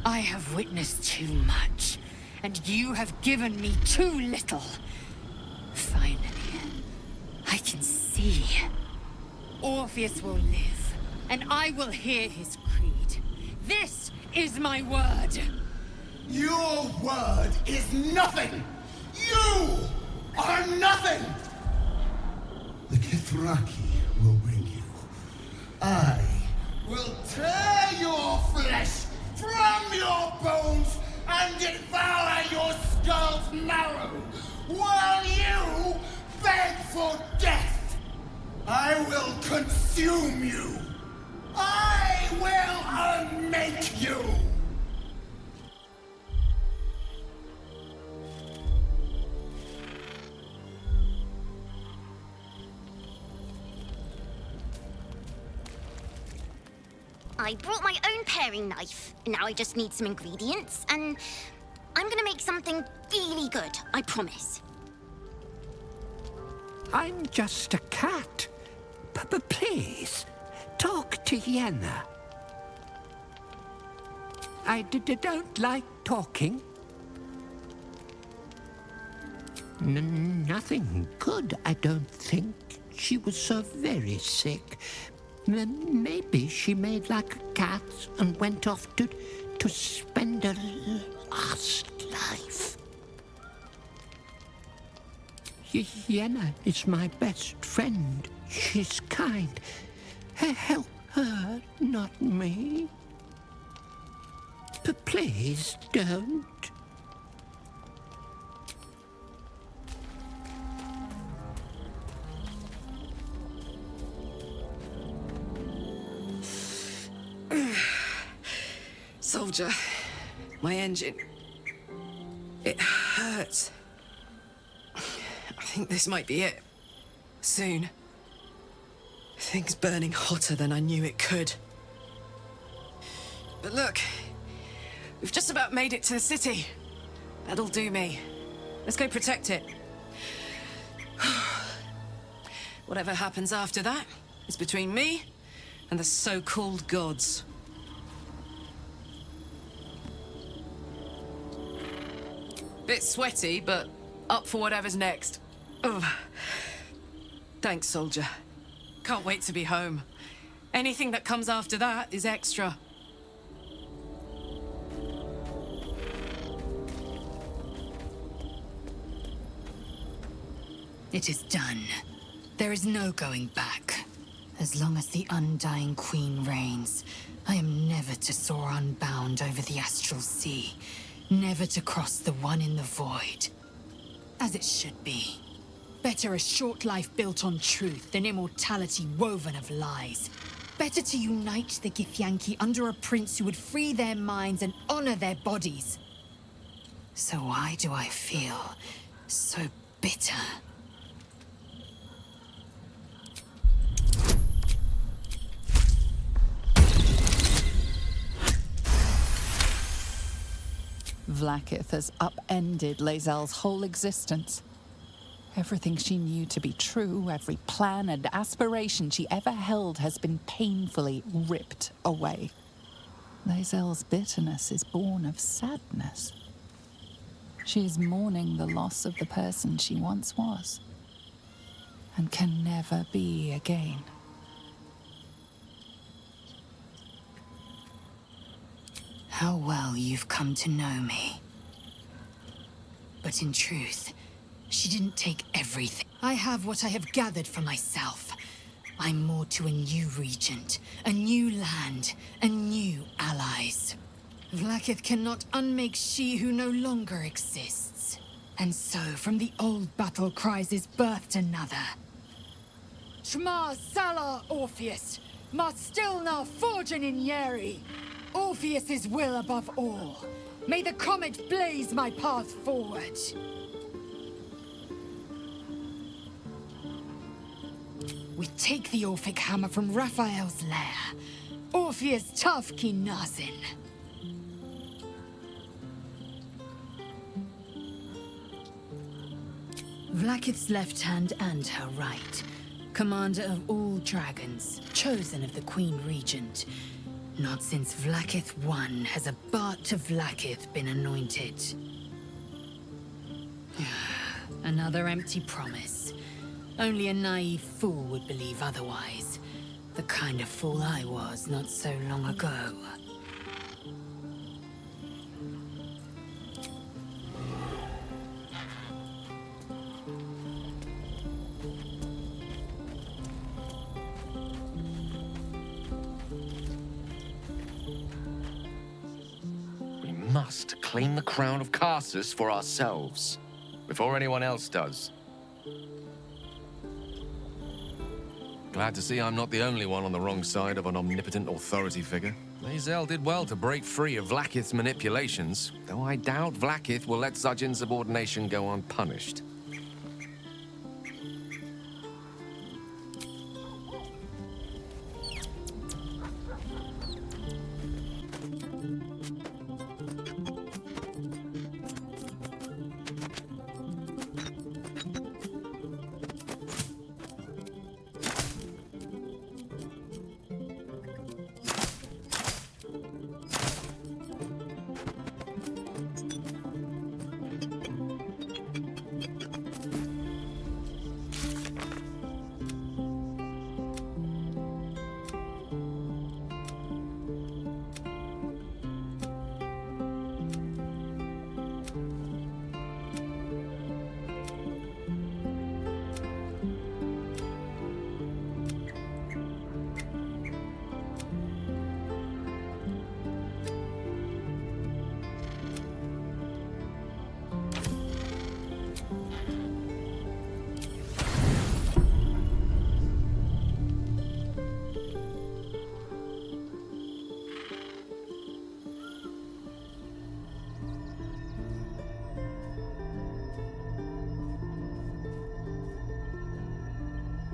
I have witnessed too much, and you have given me too little. Finally, I can see. Orpheus will live, and I will hear his creed. This is my word. Your word is nothing! You are nothing! The Kithraki will bring you. I will tear your from your bones and devour your skull's marrow, while you beg for death. I will consume you. I will unmake you. I brought my own paring knife. Now I just need some ingredients, and I'm gonna make something really good, I promise. I'm just a cat. Please, talk to Yenna. I don't like talking. Nothing good, I don't think. She was so very sick. Maybe she made like a cat and went off to spend her last life. Yenna is my best friend. She's kind. Help her, not me. Please don't. Soldier, my engine. It hurts. I think this might be it. Soon. Things burning hotter than I knew it could. But look, we've just about made it to the city. That'll do me. Let's go protect it. Whatever happens after that is between me and the so-called gods. Bit sweaty, but up for whatever's next. Oh. Thanks, soldier. Can't wait to be home. Anything that comes after that is extra. It is done. There is no going back. As long as the Undying Queen reigns, I am never to soar unbound over the astral sea. Never to cross the one in the void. As it should be. Better a short life built on truth than immortality woven of lies. Better to unite the Githyanki under a prince who would free their minds and honor their bodies. So why do I feel so bitter? Vlaakith has upended Lae'zel's whole existence. Everything she knew to be true, every plan and aspiration she ever held has been painfully ripped away. Lae'zel's bitterness is born of sadness. She is mourning the loss of the person she once was, and can never be again. How well you've come to know me. But in truth, she didn't take everything. I have what I have gathered for myself. I'm moored to a new regent, a new land, and new allies. Vlaakith cannot unmake she who no longer exists. And so, from the old battle cries is birthed another. Shma Salar Orpheus, Ma Stilna Forgin in Yeri. Orpheus's will above all. May the comet blaze my path forward. We take the Orphic hammer from Raphael's lair. Orpheus Tafki Nazin. Vlaakith's left hand and her right. Commander of all dragons, chosen of the Queen Regent. Not since Vlaakith I has a Bart to Vlaakith been anointed. Another empty promise. Only a naive fool would believe otherwise. The kind of fool I was not so long ago. must claim the crown of Karsus for ourselves, before anyone else does. Glad to see I'm not the only one on the wrong side of an omnipotent authority figure. Mazel did well to break free of Vlaakith's manipulations, though I doubt Vlaakith will let such insubordination go unpunished.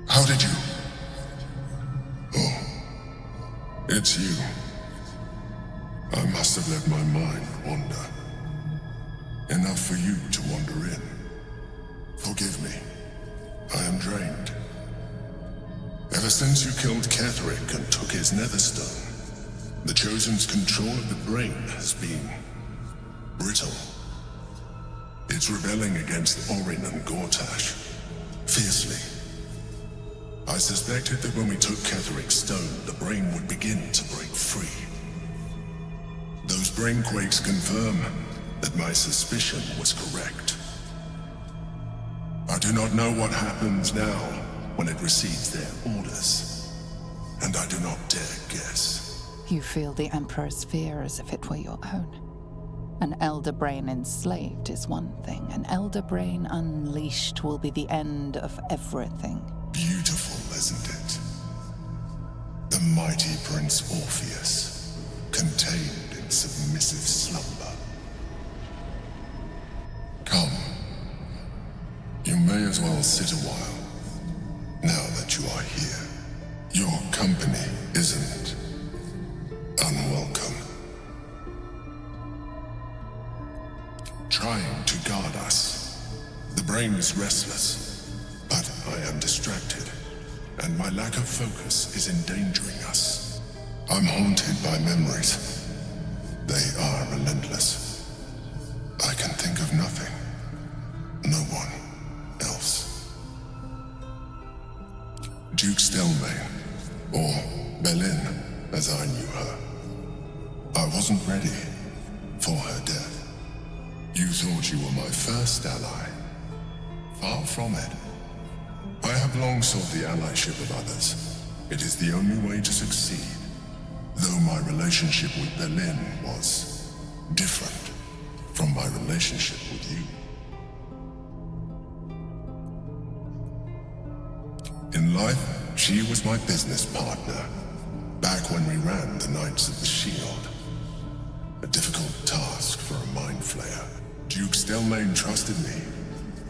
How did you? Oh, it's you. I must have let my mind wander. Enough for you to wander in. Forgive me. I am drained. Ever since you killed Ketheric and took his netherstone, the Chosen's control of the brain has been brittle. It's rebelling against Orin and Gortash fiercely. I suspected that when we took Ketheric's stone, the brain would begin to break free. Those brainquakes confirm that my suspicion was correct. I do not know what happens now when it receives their orders, and I do not dare guess. You feel the Emperor's fear as if it were your own. An elder brain enslaved is one thing. An elder brain unleashed will be the end of everything. Beautiful, isn't it? The mighty Prince Orpheus, contained in submissive slumber. Come. You may as well sit a while, now that you are here. Your company isn't unwelcome. Trying to guard us. The brain is restless. But I am distracted, and my lack of focus is endangering us. I'm haunted by memories. They are relentless. I can think of nothing. No one else. Duke Stelmane, or Belin, as I knew her. I wasn't ready for her death. You thought you were my first ally. Far from it. I have long sought the allyship of others. It is the only way to succeed, though my relationship with Belin was different from my relationship with you. In life, she was my business partner, back when we ran the Knights of the Shield. A difficult task for a mind flayer. Duke Stelmane trusted me,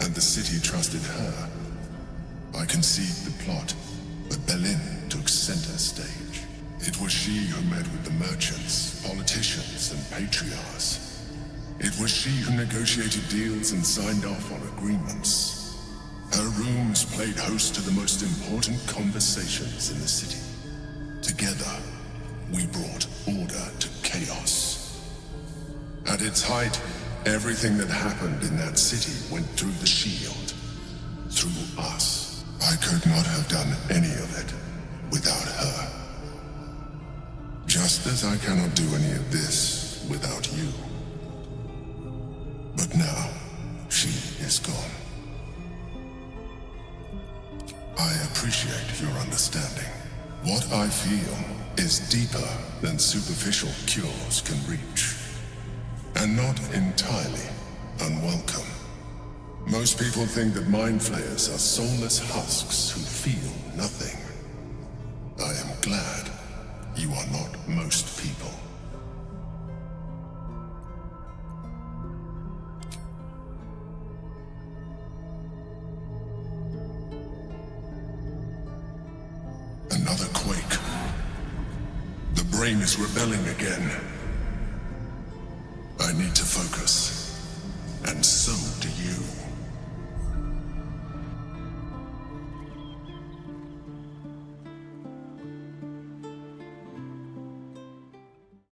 and the city trusted her. I conceived the plot, but Belin took center stage. It was she who met with the merchants, politicians, and patriarchs. It was she who negotiated deals and signed off on agreements. Her rooms played host to the most important conversations in the city. Together, we brought order to chaos. At its height, everything that happened in that city went through the shield, through us. I could not have done any of it without her. Just as I cannot do any of this without you. But now, she is gone. I appreciate your understanding. What I feel is deeper than superficial cures can reach. and not entirely unwelcome. Most people think that mind flayers are soulless husks who feel nothing. I am glad you are not most people. Another quake. The brain is rebelling again. I need to focus, and so